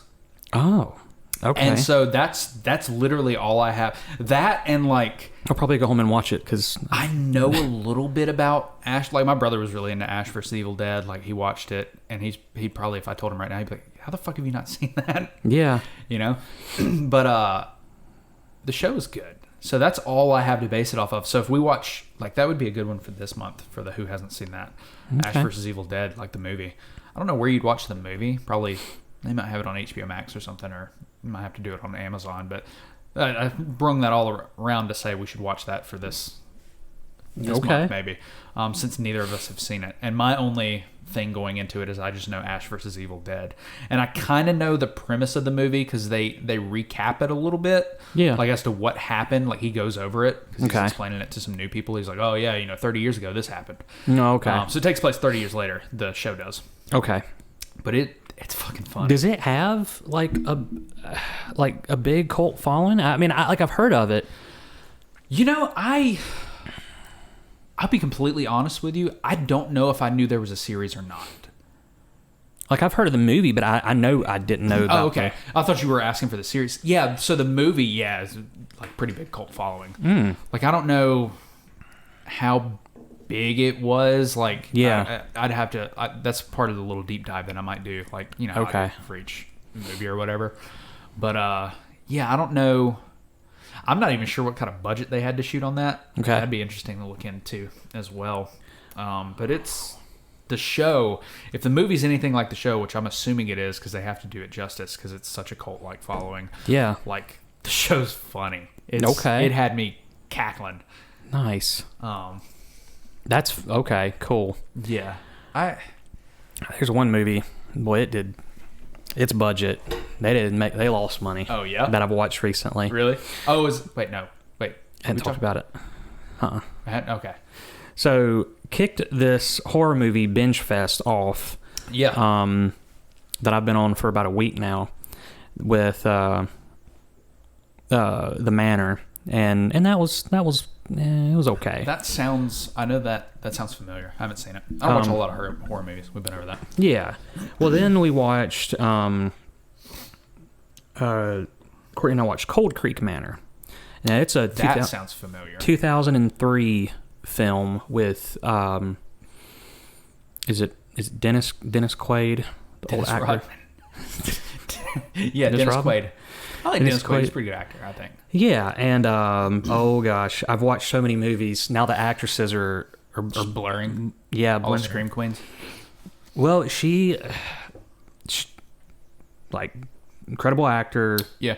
Oh. Okay. And so that's literally all I have. That and like I'll probably go home and watch it because I know a little bit about Ash. Like my brother was really into Ash vs. Evil Dead. Like he watched it, and he'd probably, if I told him right now, he'd be like, "How the fuck have you not seen that?" Yeah. You know. But the show is good. So that's all I have to base it off of. So if we watch, like, that would be a good one for this month for the who hasn't seen that. Okay. Ash vs. Evil Dead, like the movie. I don't know where you'd watch the movie. Probably they might have it on HBO Max or something, or you might have to do it on Amazon. But I brung that all around to say we should watch that for this month, maybe, since neither of us have seen it. And my only thing going into it is I just know Ash vs. Evil Dead, and I kind of know the premise of the movie because they recap it a little bit, like as to what happened. Like he goes over it because he's explaining it to some new people. He's like, "Oh yeah, 30 years ago this happened." No, okay. So it takes place 30 years later. The show does. Okay, but it's fucking fun. Does it have like a big cult following? I mean, I've heard of it. I'll be completely honest with you. I don't know if I knew there was a series or not. Like, I've heard of the movie, but I know I didn't know about okay. I thought you were asking for the series. Yeah, so the movie, is like pretty big cult following. Like, I don't know how big it was. Like, yeah, I'd have to. That's part of the little deep dive that I might do. Like, you know, okay, for each movie or whatever. But yeah, I don't know. I'm not even sure what kind of budget they had to shoot on that. Okay, that'd be interesting to look into as well. But it's the show. If the movie's anything like the show, which I'm assuming it is, because they have to do it justice, because it's such a cult-like following. Yeah, like the show's funny. Okay, it had me cackling. Nice. That's okay. Cool. Yeah, there's one movie. Boy, it did. Its budget. They lost money. Oh yeah. That I've watched recently. Really? Oh, wait. I hadn't talked about it. Okay. So kicked this horror movie binge fest off. Yeah. That I've been on for about a week now with The Manor, and that was it was okay. I know that sounds familiar. I haven't seen it. I watch a lot of horror movies. We've been over that. Yeah. Well, then we watched Courtney and I watched Cold Creek Manor. Now it's that sounds familiar. 2003 film with is it Dennis Quaid, the old actor? Yeah, Dennis Quaid. I like Dennis Quaid. He's a pretty good actor, I think. Yeah, and oh gosh, I've watched so many movies. Now the actresses are blurring. Yeah, all the scream queens. Well, she like incredible actor. Yeah.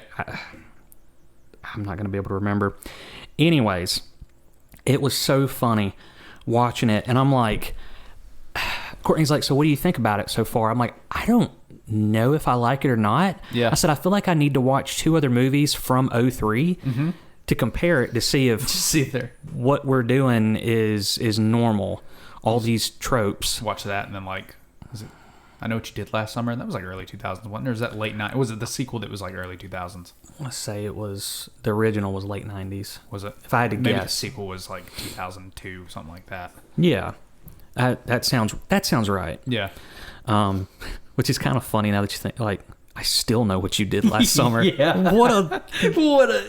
I'm not going to be able to remember. Anyways, it was so funny watching it, and I'm like, Courtney's like, so what do you think about it so far? I'm like, I don't know if I like it or not. Yeah. I said, I feel like I need to watch 2 other movies from 03 to compare it to see if what we're doing is normal. All these tropes. Watch that, and then like, I Know What You Did Last Summer, and that was like early 2001. Or was that late 90s? Was it the sequel that was like early 2000s? I want to say it was, the original was late 90s. Was it? If I had to Maybe guess. The sequel was like 2002, something like that. Yeah. That sounds right. Yeah. Which is kind of funny now that you think, like, I still know what you did last summer. Yeah.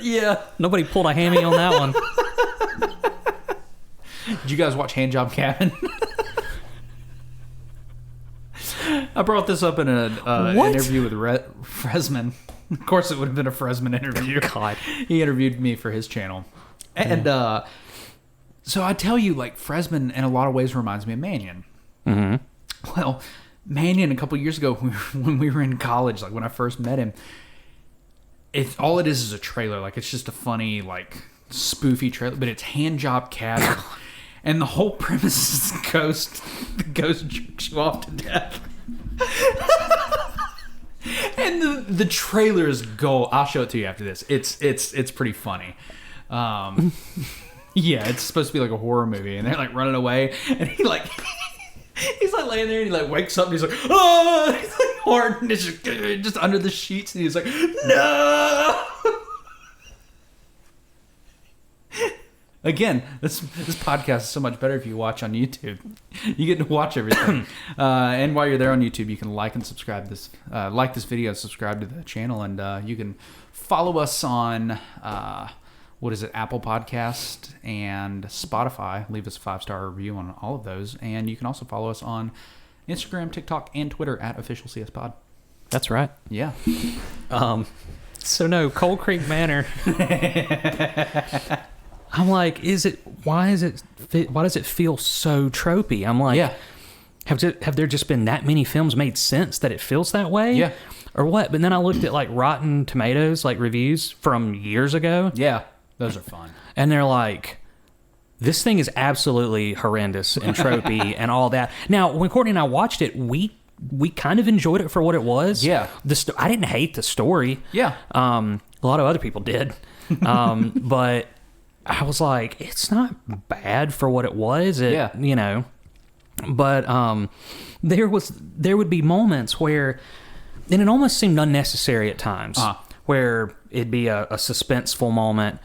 Yeah. Nobody pulled a hammy on that one. Did you guys watch Handjob Cabin? I brought this up in an interview with Fresman. Of course, it would have been a Fresman interview. God. He interviewed me for his channel. And so I tell you, like, Fresman in a lot of ways reminds me of Mannion. Mm-hmm. Well, Mannion a couple years ago when we were in college, like when I first met him, all it is a trailer. Like, it's just a funny, like, spoofy trailer, but it's Handjob Cabin. And the whole premise is the ghost jerks you off to death. And the trailer is gold. I'll show it to you after this. It's pretty funny. Yeah, it's supposed to be like a horror movie, and they're like running away, and he's like laying there, and he like wakes up, and he's like, oh, he's like hard, and it's just under the sheets, and he's like, no. Again, this podcast is so much better if you watch on YouTube. You get to watch everything. And while you're there on YouTube, you can like and subscribe this video, subscribe to the channel, and you can follow us on Apple Podcast and Spotify. Leave us a 5-star review on all of those, and you can also follow us on Instagram, TikTok, and Twitter at OfficialCSPod. That's right. Yeah. So no, Cold Creek Manor. I'm like, why does it feel so tropey? I'm like, yeah. Have there just been that many films made since that it feels that way? Yeah. Or what? But then I looked at like Rotten Tomatoes, like reviews from years ago. Yeah. Those are fun. And they're like, this thing is absolutely horrendous and tropey and all that. Now, when Courtney and I watched it, we kind of enjoyed it for what it was. Yeah. I didn't hate the story. Yeah. A lot of other people did. But I was like, it's not bad for what it was. Yeah. You know. But there would be moments where, and it almost seemed unnecessary at times, where it'd be a suspenseful moment.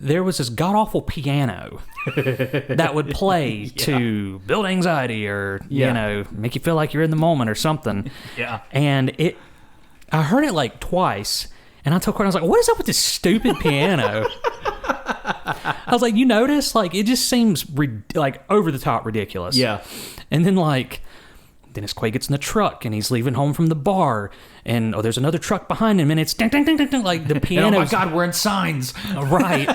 There was this god-awful piano that would play to build anxiety or, you know, make you feel like you're in the moment or something. Yeah. And I heard it like twice, and I told Courtney, I was like, what is up with this stupid piano? I was like, you notice? Like, it just seems like over the top ridiculous. Yeah. And then like, Dennis Quaid gets in the truck and he's leaving home from the bar, and there's another truck behind him, and it's ding, ding, ding, ding, ding, like the piano. And oh my God, we're in signs. Right.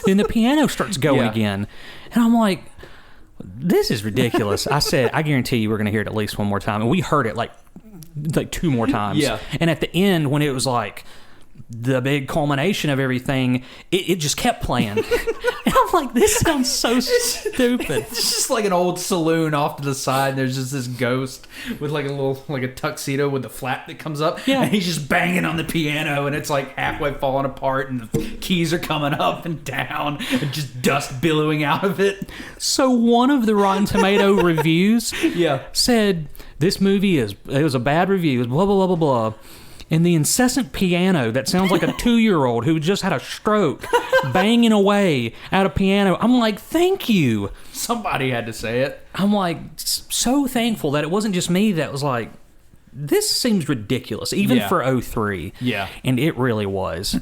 Then the piano starts going Yeah. again, and I'm like, this is ridiculous. I said, I guarantee you we're going to hear it at least one more time, and we heard it like 2 more times. Yeah. And at the end, when it was like the big culmination of everything, it just kept playing. And I'm like, this sounds so stupid. It's just like an old saloon off to the side. There's just this ghost with like a tuxedo with the flap that comes up. Yeah. And he's just banging on the piano, and it's like halfway falling apart, and the keys are coming up and down, and just dust billowing out of it. So one of the Rotten Tomato reviews Yeah. said, this movie it was a bad review. It was blah, blah, blah, blah, blah. And the incessant piano that sounds like a 2-year-old who just had a stroke banging away at a piano. I'm like, thank you. Somebody had to say it. I'm like, so thankful that it wasn't just me that was like, this seems ridiculous, even Yeah. for 03. Yeah. And it really was.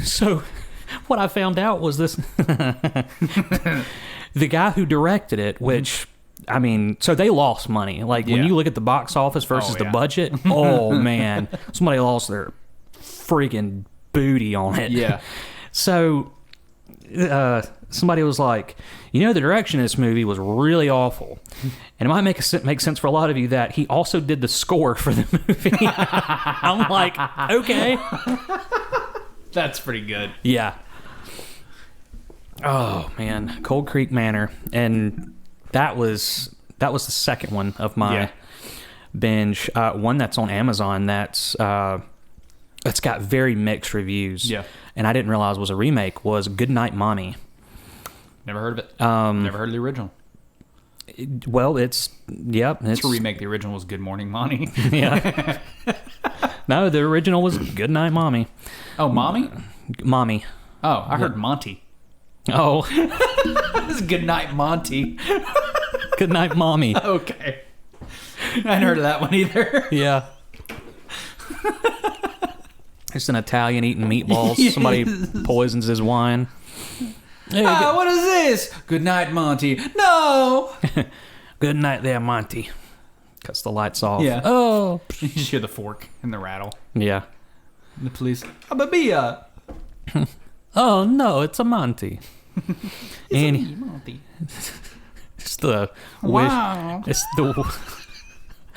So what I found out was this. The guy who directed it, which... I mean, so they lost money. Like, when Yeah. you look at the box office versus the budget, oh, man. Somebody lost their freaking booty on it. Yeah. So, somebody was like, the direction of this movie was really awful. And it might make sense for a lot of you that he also did the score for the movie. I'm like, okay. That's pretty good. Yeah. Oh, man. Cold Creek Manor. And... That was the second one of my binge. One that's on Amazon that's got very mixed reviews. Yeah. And I didn't realize was a remake, was Goodnight Mommy. Never heard of it. Never heard of the original. It's To remake the original was Good Morning Mommy. Yeah. No, the original was Goodnight Mommy. Oh, Mommy? Mommy. Oh, I heard Monty. Oh. This is Good Night Monty. Goodnight Mommy. Okay. I hadn't heard of that one either. Yeah. It's an Italian eating meatballs. Yes. Somebody poisons his wine. What is this? Good night, Monty. No. Good night there, Monty. Cuts the lights off. Yeah. Oh. You just hear the fork and the rattle. Yeah. And the police. Ababia. Oh no, it's a Monty. And Monty. it's the Wow. wish.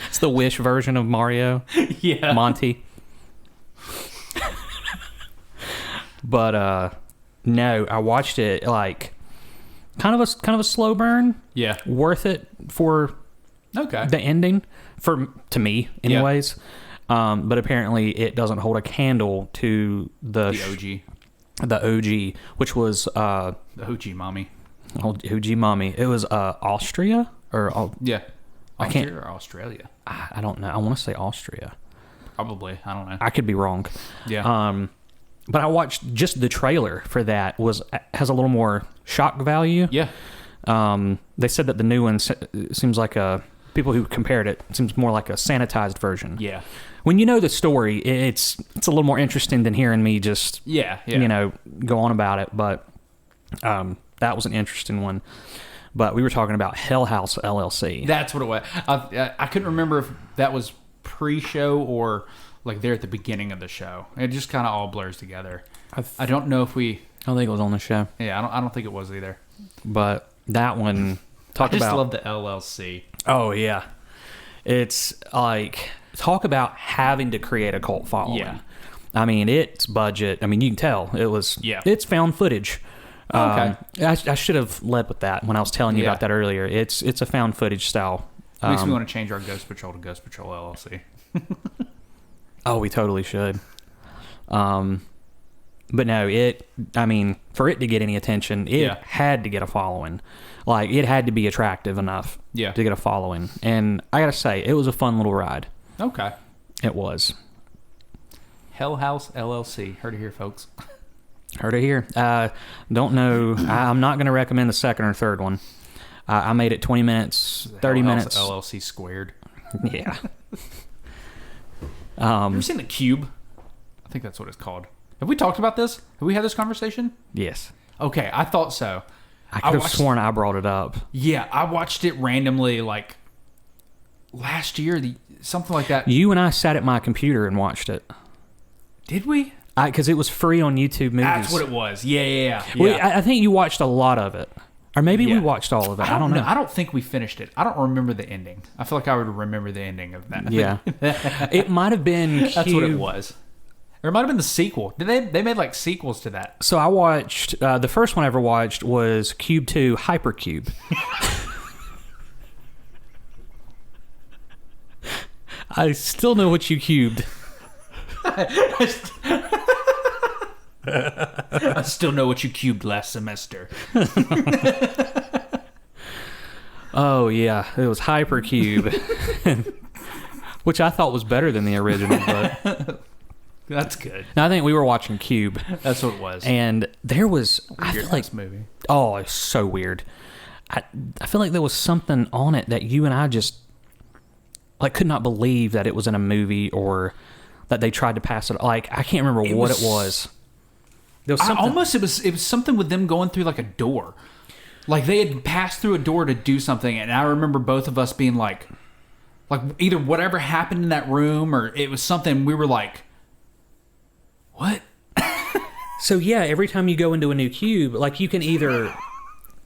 It's the Wish version of Mario. Yeah. Monty. But no, I watched it like kind of a slow burn. Yeah. Worth it for Okay. the ending to me anyways. But apparently it doesn't hold a candle to the OG, which was The OG Mommy. OG Mommy. It was Austria or Yeah. I can't- Austria or Australia? I don't know. I want to say Austria. Probably. I don't know. I could be wrong. Yeah. But I watched just the trailer for that has a little more shock value. Yeah. They said that the new one seems like people who compared it seems more like a sanitized version. Yeah. When you know the story, it's a little more interesting than hearing me just go on about it. But that was an interesting one. But we were talking about Hell House LLC. That's what it was. I couldn't remember if that was pre-show or like there at the beginning of the show. It just kind of all blurs together. I don't know if we. I think it was on the show. Yeah, I don't think it was either. But that one, I just love the LLC. Oh yeah, it's like talk about having to create a cult following. Yeah. I mean it's budget. I mean you can tell it was. Yeah. It's found footage. Okay. I should have led with that when I was telling you about that earlier. It's a found footage style. At least we want to change our Ghost Patrol to Ghost Patrol LLC. Oh, we totally should. But no, I mean, for it to get any attention, it had to get a following. Like, it had to be attractive enough to get a following. And I gotta say, it was a fun little ride. Okay. It was. Hell House LLC. Heard it here, folks. Heard it here. Don't know. I'm not going to recommend the second or third one. I made it 20 minutes, 30 Hell minutes. House LLC squared. Yeah. You ever seen The Cube? I think that's what it's called. Have we talked about this? Have we had this conversation? Yes. Okay, I thought so. I could have sworn I brought it up. Yeah, I watched it randomly like last year, something like that. You and I sat at my computer and watched it. Did we? Because it was free on YouTube Movies. That's what it was. Yeah. Well, I think you watched a lot of it. Or maybe we watched all of it. I don't know. I don't think we finished it. I don't remember the ending. I feel like I would remember the ending of that. Yeah. It might have been Cube. That's what it was. Or it might have been the sequel. They made like sequels to that. So I watched, the first one I ever watched was Cube 2 Hypercube. I still know what you cubed. I still know what you cubed last semester. Oh, yeah. It was Hypercube. Which I thought was better than the original, but... That's good. I think we were watching Cube. That's what it was. And there was... I feel like... movie. Oh, it's so weird. I feel like there was something on it that you and I just... like, could not believe that it was in a movie or that they tried to pass it. Like, I can't remember what it was. There was something... It was something with them going through like a door. Like they had passed through a door to do something, and I remember both of us being like either whatever happened in that room or it was something we were like, what? So yeah, every time you go into a new cube, like you can either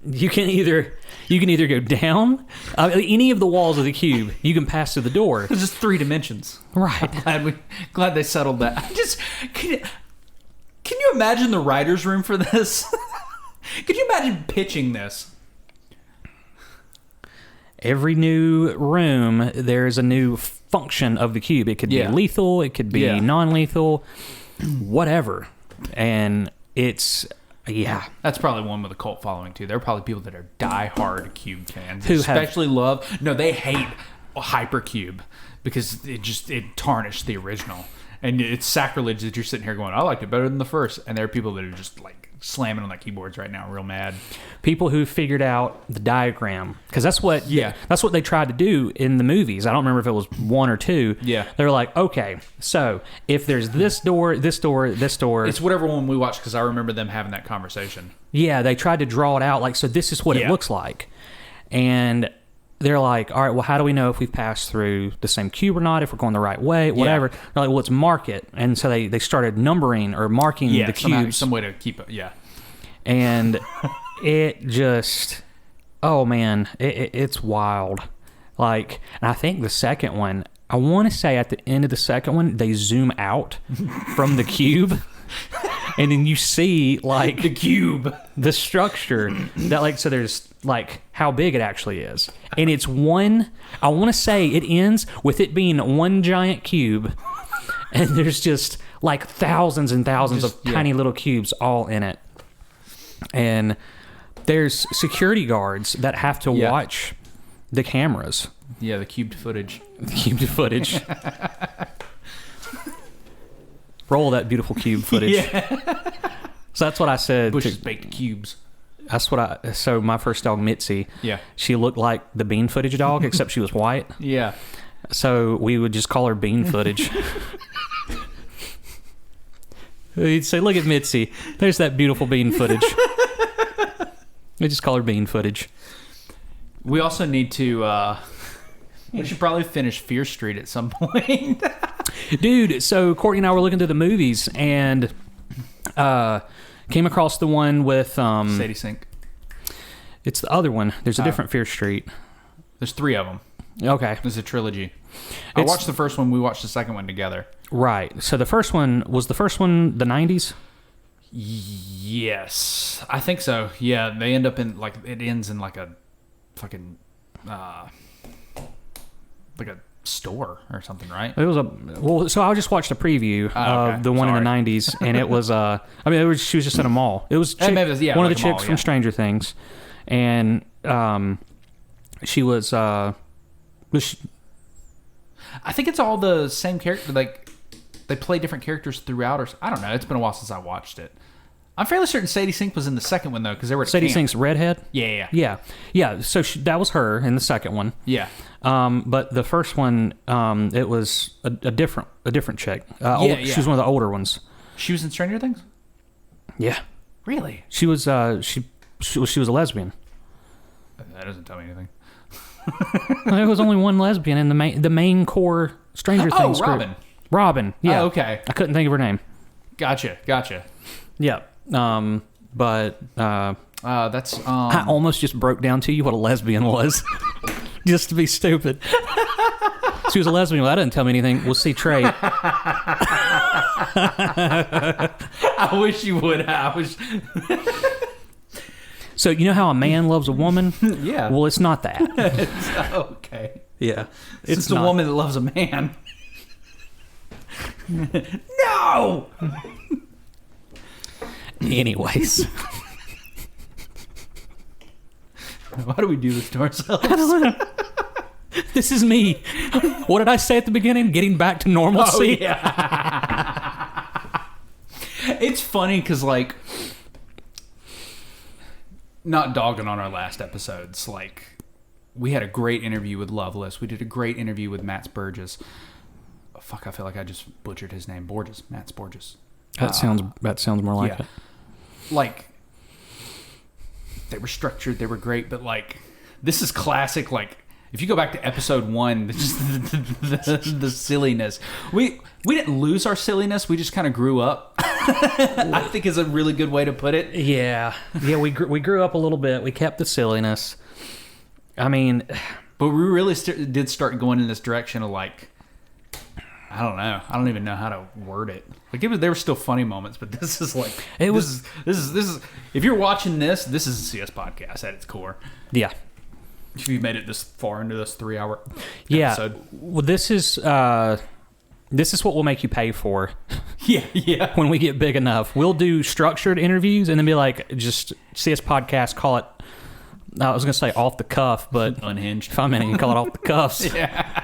go down any of the walls of the cube. You can pass through the door. It's just 3 dimensions, right? I'm glad they settled that. Can you imagine the writer's room for this? Could you imagine pitching this? Every new room, there's a new function of the cube. It could be lethal, it could be non-lethal, whatever. And it's, That's probably one with a cult following, too. There are probably people that are die-hard Cube fans. Who especially love... No, they hate Hypercube because it tarnished the original. And it's sacrilege that you're sitting here going, I liked it better than the first. And there are people that are just like slamming on their keyboards right now, real mad. People who figured out the diagram, because that's what they tried to do in the movies. I don't remember if it was 1 or 2. Yeah, they were like, okay, so if there's this door, this door, this door, it's whatever one we watched because I remember them having that conversation. Yeah, they tried to draw it out like, so this is what it looks like, and they're like, all right, well, how do we know if we've passed through the same cube or not, if we're going the right way, whatever. They're like, well, let's mark it. And so they started numbering or marking the cubes. Some way to keep it, And it just, oh, man, it's wild. Like, and I think the second one, I want to say at the end of the second one, they zoom out from the cube. And then you see, like, the cube, the structure that, like, so there's, like, how big it actually is. And it's one, I want to say it ends with it being one giant cube. And there's just, like, thousands and thousands of tiny little cubes all in it. And there's security guards that have to watch the cameras. Yeah, the cubed footage. Roll that beautiful cube footage. Yeah. So that's what I said. Bush's baked cubes. That's what so my first dog, Mitzi, she looked like the bean footage dog, except she was white. Yeah. So we would just call her bean footage. We'd say, look at Mitzi. There's that beautiful bean footage. We just call her bean footage. We also need to, we should probably finish Fear Street at some point. Dude, so Courtney and I were looking through the movies and came across the one with... Sadie Sink. It's the other one. There's a different Fear Street. There's 3 of them. Okay. There's a trilogy. I watched the first one. We watched the second one together. Right. So the first one the 90s? Yes. I think so. Yeah. They end up in, like, it ends in, like, a fucking, like a store or something, right? It was so I just watched a preview of the one in the 90s, and it was, she was just in a mall. It was one of the chicks from Stranger Things, and she was, I think it's all the same character. Like, they play different characters throughout, or I don't know. It's been a while since I watched it. I'm fairly certain Sadie Sink was in the second one, though, because they were at Sadie camp. Sink's redhead? Yeah. So that was her in the second one. Yeah. But the first one, it was a different chick. She was one of the older ones. She was in Stranger Things? Yeah. Really? She was she was a lesbian. That doesn't tell me anything. There was only one lesbian in the main core Stranger Things group. Robin. Robin, yeah. Oh, okay. I couldn't think of her name. Gotcha. Yeah. But that's I almost just broke down to you what a lesbian was. Just to be stupid. She was a lesbian. Well, that doesn't tell me anything. We'll see Trey. I wish you would. So you know how a man loves a woman? Yeah. Well, it's not that. Okay. Yeah. It's a woman that loves a man. No! Anyways. Why do we do this to ourselves? I don't know. This is me. What did I say at the beginning? Getting back to normalcy? Oh, yeah. It's funny because, like, not dogging on our last episodes, like, we had a great interview with Loveless. We did a great interview with Matt Burgess. Oh, fuck, I feel like I just butchered his name. Borges. Matt Borges. That sounds more like it. Like, they were structured, they were great, but, like, this is classic, like, if you go back to episode 1, just the silliness. We didn't lose our silliness. We just kind of grew up. I think is a really good way to put it. Yeah. We grew up a little bit. We kept the silliness. I mean, but we really did start going in this direction of, like, I don't know. I don't even know how to word it. Like, there were still funny moments, but this is like this is. If you're watching this is a CS podcast at its core. Yeah. If you made it this far into this 3-hour episode. Well, this is what we'll make you pay for. Yeah. When we get big enough, we'll do structured interviews and then be like, just CS podcast, call it. I was gonna say off the cuff, but unhinged. If I'm in it, you call it off the cuffs. Yeah.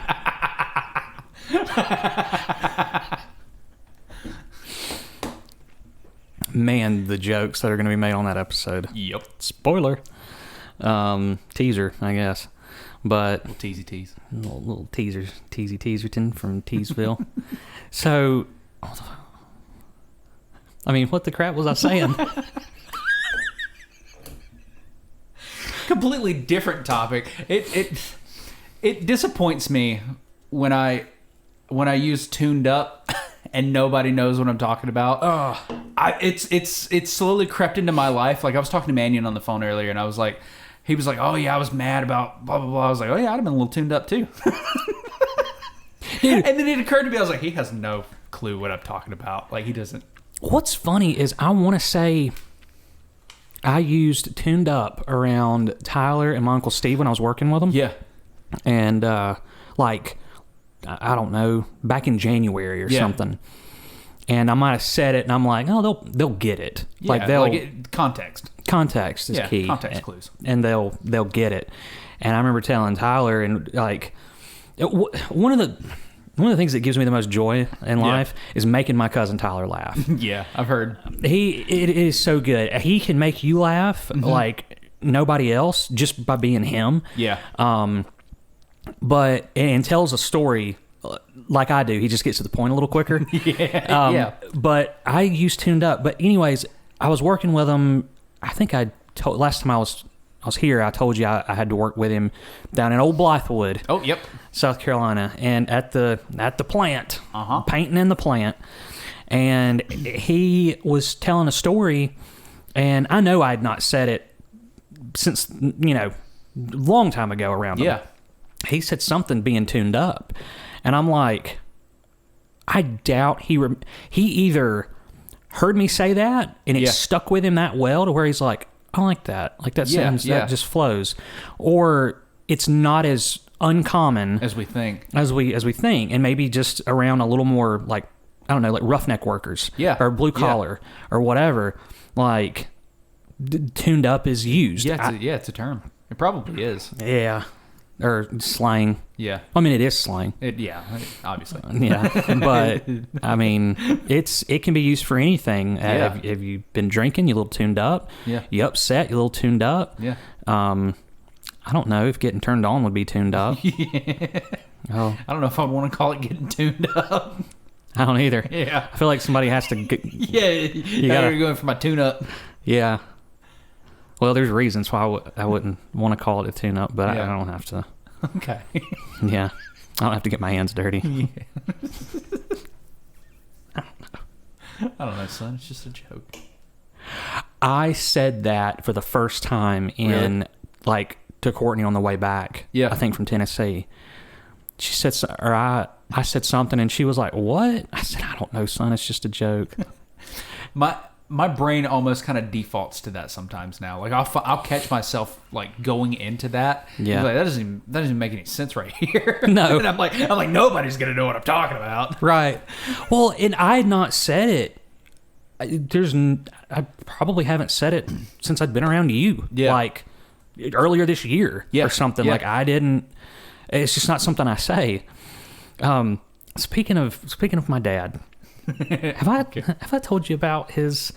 Man, the jokes that are going to be made on that episode. Yep. Spoiler. Teaser, I guess. But little tease. Little teasers. Teaserton from Teasville. So, I mean, what the crap was I saying? Completely different topic. It disappoints me when I use tuned up and nobody knows what I'm talking about. It's slowly crept into my life. Like, I was talking to Mannion on the phone earlier, and he was like, "Oh yeah, I was mad about blah blah blah." I was like, "Oh yeah, I'd have been a little tuned up too." And then it occurred to me, I was like, he has no clue what I'm talking about. Like, he doesn't. What's funny is I want to say I used tuned up around Tyler and my Uncle Steve when I was working with them. Yeah. And like, I don't know, back in January or something. And I might have said it, and I'm like, oh, they'll get it. Yeah, like context. Context is key. Context clues. And they'll get it. And I remember telling Tyler, and like, one of the things that gives me the most joy in life is making my cousin Tyler laugh. Yeah, I've heard. It is so good. He can make you laugh like nobody else just by being him. Yeah. But and tells a story like I do. He just gets to the point a little quicker. Yeah. But I used tuned up. But anyways, I was working with him. I think last time I was here, I told you I had to work with him down in Old Blythewood. Oh, yep. South Carolina, and at the plant, painting in the plant. And he was telling a story, and I know I had not said it since, long time ago around him. Yeah. He said something being tuned up, and I'm like, I doubt he either heard me say that and it stuck with him that well to where he's like, I like that. Like that sounds that just flows, or it's not as uncommon as we think. And maybe just around a little more like, I don't know, like roughneck workers, or blue collar, or whatever. Like tuned up is used. Yeah, it's a term. It probably is. Yeah. Or slang. Yeah. I mean, it is slang. Obviously. Yeah. But, I mean, it can be used for anything. Have you been drinking? You a little tuned up? Yeah. You upset? You a little tuned up? Yeah. I don't know if getting turned on would be tuned up. Yeah. Oh. I don't know if I'd want to call it getting tuned up. I don't either. Yeah. I feel like somebody has to. Yeah, you're going for my tune-up. Yeah. Well, there's reasons why I wouldn't want to call it a tune-up, but I don't have to. Okay. Yeah. I don't have to get my hands dirty. Yeah. I don't know, son. It's just a joke. I said that for the first time to Courtney on the way back. Yeah. I think from Tennessee. She said, I said something and she was like, "What?" I said, "I don't know, son. It's just a joke." My brain almost kind of defaults to that sometimes now. Like I'll catch myself like going into that. Yeah. Like, that doesn't even make any sense right here. No. And I'm like nobody's gonna know what I'm talking about. Right. Well, and I had not said it. I probably haven't said it since I'd been around you. Yeah. Like earlier this year or something. Yeah. Like I didn't. It's just not something I say. Speaking of my dad, have I told you about his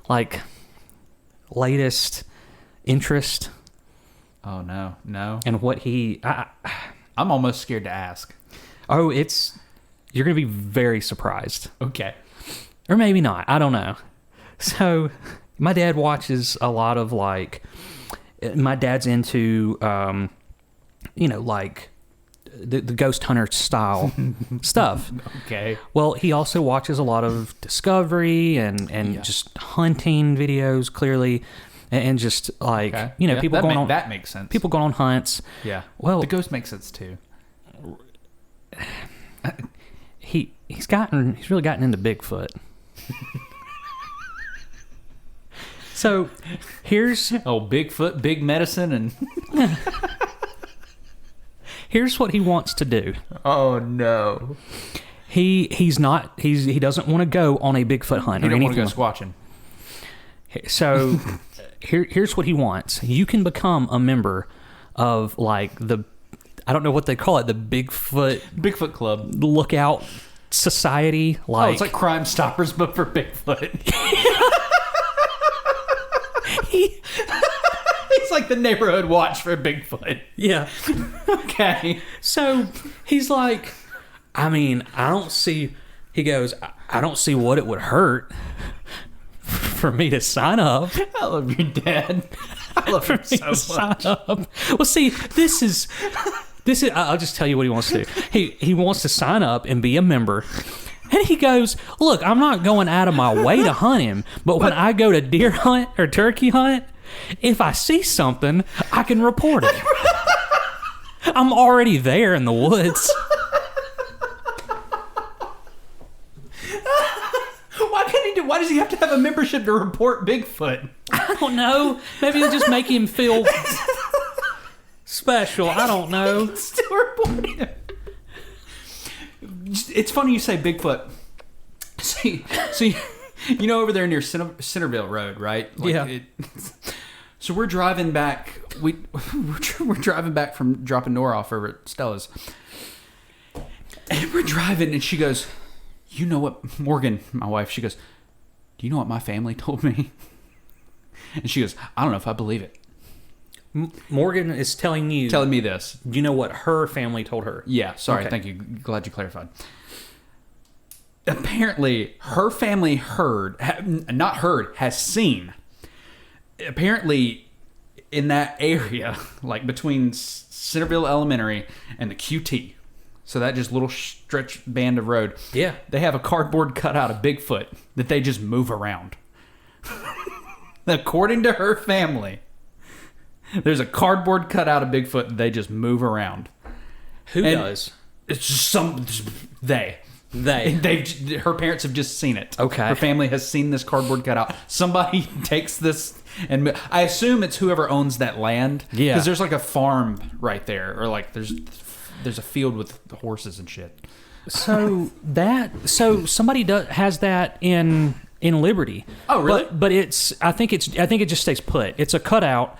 like latest interest? Oh no. And what I'm almost scared to ask. Oh, you're gonna be very surprised. Okay. Or maybe not. I don't know. So, my dad watches a lot of my dad's into, like the ghost hunter style stuff. Okay. Well, he also watches a lot of Discovery and just hunting videos, clearly, and just people going on. That makes sense. People going on hunts. Yeah. Well, the ghost makes sense too. He's really gotten into Bigfoot. So here's Bigfoot, big medicine, and here's what he wants to do. Oh no. He doesn't want to go on a Bigfoot hunt. He don't want to go squatching. So here's what he wants. You can become a member of I don't know what they call it, the Bigfoot Club Lookout Society. It's like Crime Stoppers, but for Bigfoot. He's like the neighborhood watch for Bigfoot. Yeah. Okay. So he's like, I don't see what it would hurt for me to sign up. I love your dad. I love him so much. Sign up. Well, see, this is. I'll just tell you what he wants to do. He wants to sign up and be a member. And he goes, "Look, I'm not going out of my way to hunt him, but when I go to deer hunt or turkey hunt, if I see something, I can report it. I'm already there in the woods." Why does he have to have a membership to report Bigfoot? I don't know. Maybe it'll just make him feel special. I don't know. Still report him. It's funny you say Bigfoot. See, over there near Centerville Road, right? So we're driving back. We're driving back from dropping Nora off over at Stella's, and we're driving, and she goes, "You know what, Morgan, my wife?" She goes, "Do you know what my family told me?" And she goes, "I don't know if I believe it." Morgan is telling me this. Do you know what her family told her? Yeah, sorry. Okay. Thank you. Glad you clarified. Apparently, her family has seen. Apparently, in that area, like between Centerville Elementary and the QT, so that just little stretch band of road. Yeah. They have a cardboard cutout of Bigfoot that they just move around. According to her family, there's a cardboard cutout of Bigfoot that they just move around. Who does? It's just her parents have just seen it. Okay. Her family has seen this cardboard cutout. Somebody takes this, and I assume it's whoever owns that land. Yeah. Because there's like a farm right there, or like there's a field with horses and shit. So somebody has that in Liberty. Oh, really? But I think it just stays put. It's a cutout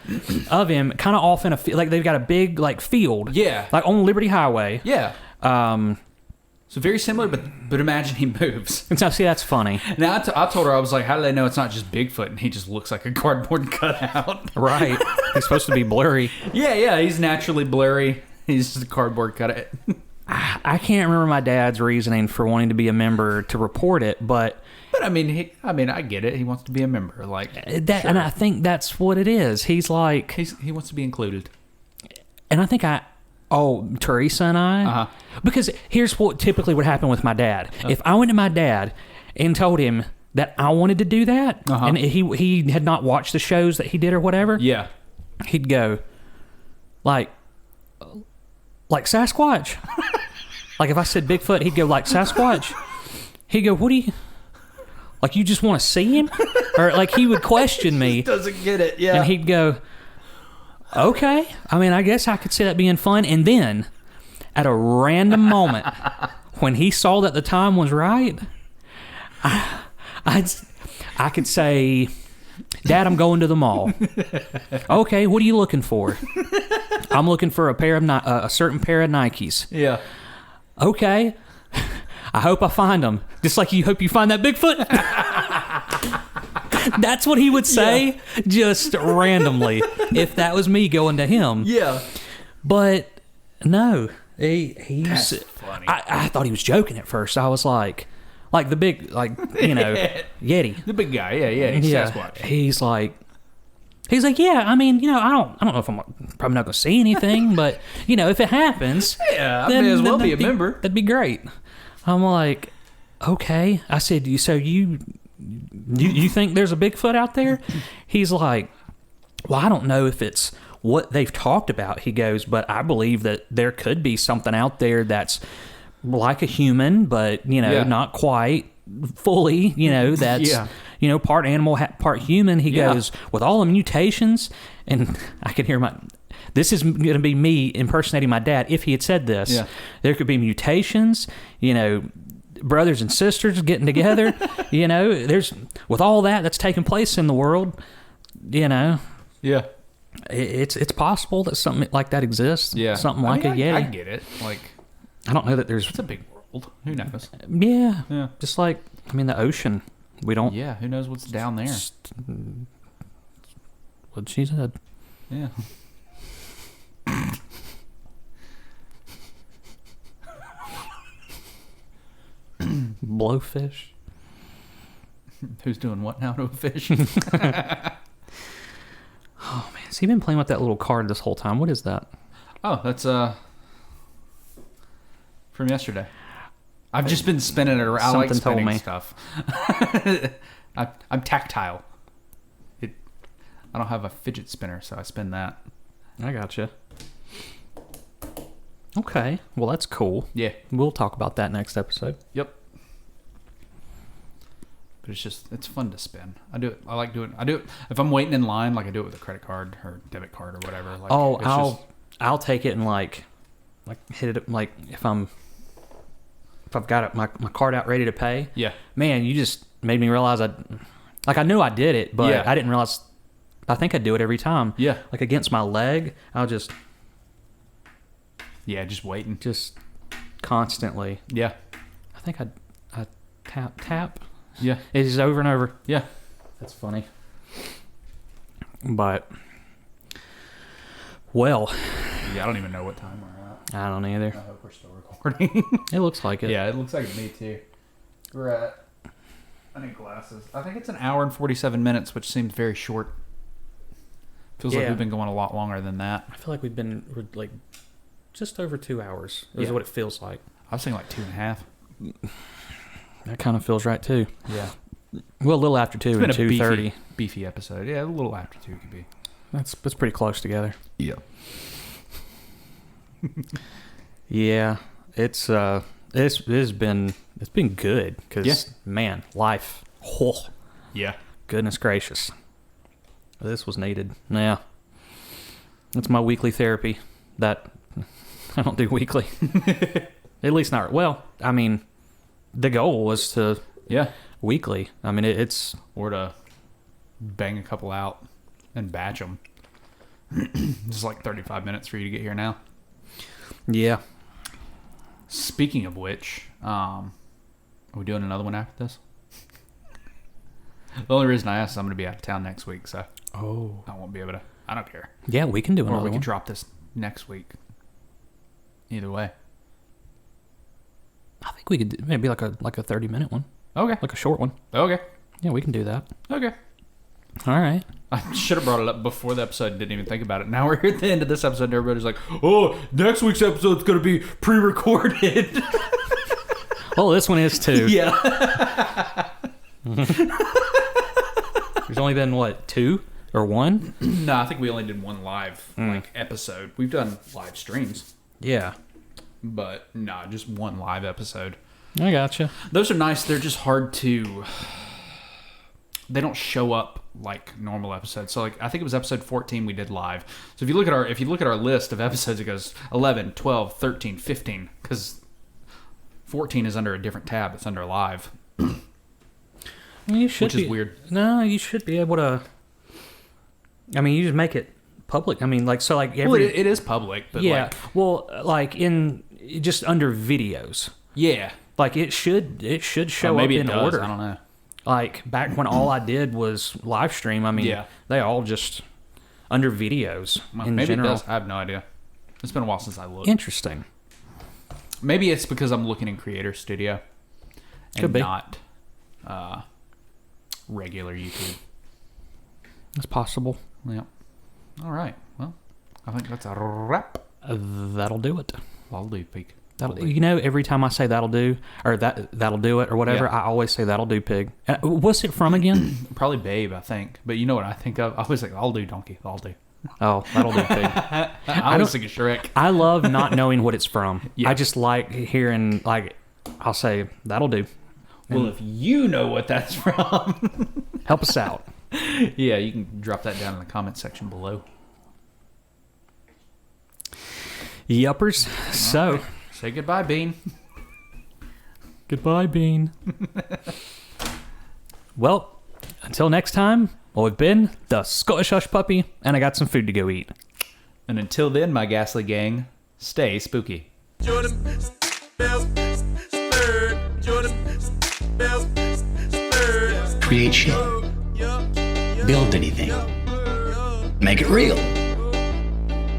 of him, kind of off in a field. Like they've got a big field. Yeah. Like on Liberty Highway. Yeah. So very similar, but imagine he moves. And so, see, that's funny. Now I told her, I was like, how do they know it's not just Bigfoot and he just looks like a cardboard cutout? Right. He's supposed to be blurry. Yeah. He's naturally blurry. He's just a cardboard cutout. I can't remember my dad's reasoning for wanting to be a member to report it, but I mean, I get it. He wants to be a member, like that, sure. and I think that's what it is. He's like, he wants to be included. And I think Teresa and I, because here's what typically would happen with my dad. If I went to my dad and told him that I wanted to do that, and he had not watched the shows that he did or whatever, yeah, he'd go like Sasquatch. Like if I said Bigfoot, he'd go like Sasquatch. He'd go, what do you, like you just want to see him? Or like he would question me. He doesn't get it, yeah. And he'd go, okay. I mean, I guess I could see that being fun. And then at a random moment when he saw that the time was right, I could say, Dad, I'm going to the mall. Okay, what are you looking for? I'm looking for a certain pair of Nikes. Yeah. Okay. I hope I find them. Just like you hope you find that Bigfoot. That's what he would say, just randomly, if that was me going to him. Yeah. But no, he's. That's funny. I thought he was joking at first. I was like the big, Yeti. The big guy, yeah, Sasquatch. He's like, yeah, I mean, I don't know if I'm probably not going to see anything, but, if it happens. Yeah, I may as well be a member. That'd be great. I'm like, okay. I said, so you think there's a Bigfoot out there? He's like, well, I don't know if it's what they've talked about. He goes, but I believe that there could be something out there that's like a human, but, not quite fully, that's... Yeah. Part animal, part human. He goes, with all the mutations, and I can hear this is going to be me impersonating my dad if he had said this. Yeah. There could be mutations, brothers and sisters getting together, there's, with all that's taking place in the world, Yeah. It's possible that something like that exists. Yeah. Something like a Yeti. I get it. Like, I don't know that there's... It's a big world. Who knows? Yeah. Yeah. Just like, the ocean. We don't... Yeah, who knows what's down there? What she said. Yeah. Blowfish. Who's doing what now to a fish? Oh, man. Has he been playing with that little card this whole time? What is that? Oh, that's from yesterday. I've just been spinning it around. I like spinning stuff. I'm tactile. I don't have a fidget spinner, so I spin that. I gotcha. Okay. Well, that's cool. Yeah. We'll talk about that next episode. Yep. But it's fun to spin. I do it. I do it. If I'm waiting in line, like I do it with a credit card or debit card or whatever. Like, I'll take it and like hit it like if I've got my card out ready to pay. Yeah. Man, you just made me realize I knew I did it, but I didn't realize. I think I do it every time. Yeah. Like against my leg, I'll just. Yeah, just waiting. Just constantly. Yeah. I think I tap. Yeah. It is over and over. Yeah. That's funny. But. Well. Yeah, I don't even know what time we're at. I don't either. I hope we're still recording. It looks like it. Yeah, it looks like it to me too. We're at... I need glasses. I think it's an hour and 47 minutes, which seems very short. Feels like we've been going a lot longer than that. I feel like we're like just over 2 hours. Is what it feels like. I was thinking like 2.5. That kind of feels right too. Yeah. Well, a little after 2 and 2:30. Beefy episode. Yeah, a little after 2 could be. That's pretty close together. Yeah. Yeah, it's been good because man, life. Oh, yeah. Goodness gracious, this was needed. Yeah, that's my weekly therapy. That I don't do weekly. At least not. Well, I mean, the goal was to weekly. I mean, it's or to bang a couple out and batch them. It's like 35 minutes for you to get here now. Yeah. Speaking of which, are we doing another one after this? The only reason I asked is I'm going to be out of town next week, so I won't be able to. I don't care. Yeah, we can do another one. Or we can drop this next week. Either way. I think we could maybe like a 30-minute one. Okay. Like a short one. Okay. Yeah, we can do that. Okay. All right. I should have brought it up before the episode. Didn't even think about it. Now we're at the end of this episode and everybody's like, oh, next week's episode's going to be pre-recorded. Oh, this one is too. Yeah. There's only been, what, 2 or 1? No, I think we only did one live episode. We've done live streams. Yeah. But, no, just one live episode. I gotcha. Those are nice. They're just hard to... They don't show up like normal episodes. So, like, I think it was episode 14 we did live. So if you look at our list of episodes, it goes 11, 12, 13, 15. Because 14 is under a different tab. It's under live. You should which is weird. No, you should be able to... I mean, you just make it public. I mean, like, so, like... Well, it is public, but yeah, like... well, like, in... Just under videos. Yeah. Like, it should show maybe up in it does. order. I don't know. Like, back when all I did was live stream, I mean, yeah. They all just under videos in maybe general. It does. I have no idea. It's been a while since I looked. Interesting. Maybe it's because I'm looking in Creator Studio and Could be. not regular YouTube. It's possible. Yeah. All right. Well, I think that's a wrap. That'll do it. I'll do, Pig. You know, every time I say that'll do, or that'll do it, or whatever, Yeah. I always say that'll do, pig. What's it from again? Probably Babe, I think. But you know what I think of? I always like, I'll do, donkey. I'll do. Oh, that'll do, pig. I always think of Shrek. I love not knowing what it's from. Yeah. I just like hearing, like, I'll say, that'll do. Well, if you know what that's from, help us out. Yeah, you can drop that down in the comment section below. Yuppers. So, right. Say goodbye, Bean. Goodbye, Bean. Well, until next time, well, we've been the Scottish Hush Puppy, and I got some food to go eat. And until then, my ghastly gang, stay spooky. Create shit. Build anything. Make it real.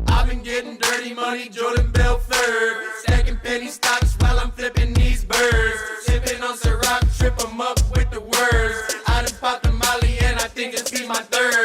I've been getting dirty money, Jordan Bell third. Stacking penny stocks while I'm flipping these birds. Sipping on Ciroc, trip 'em up with the words. I done popped a Molly and I think it's be my third.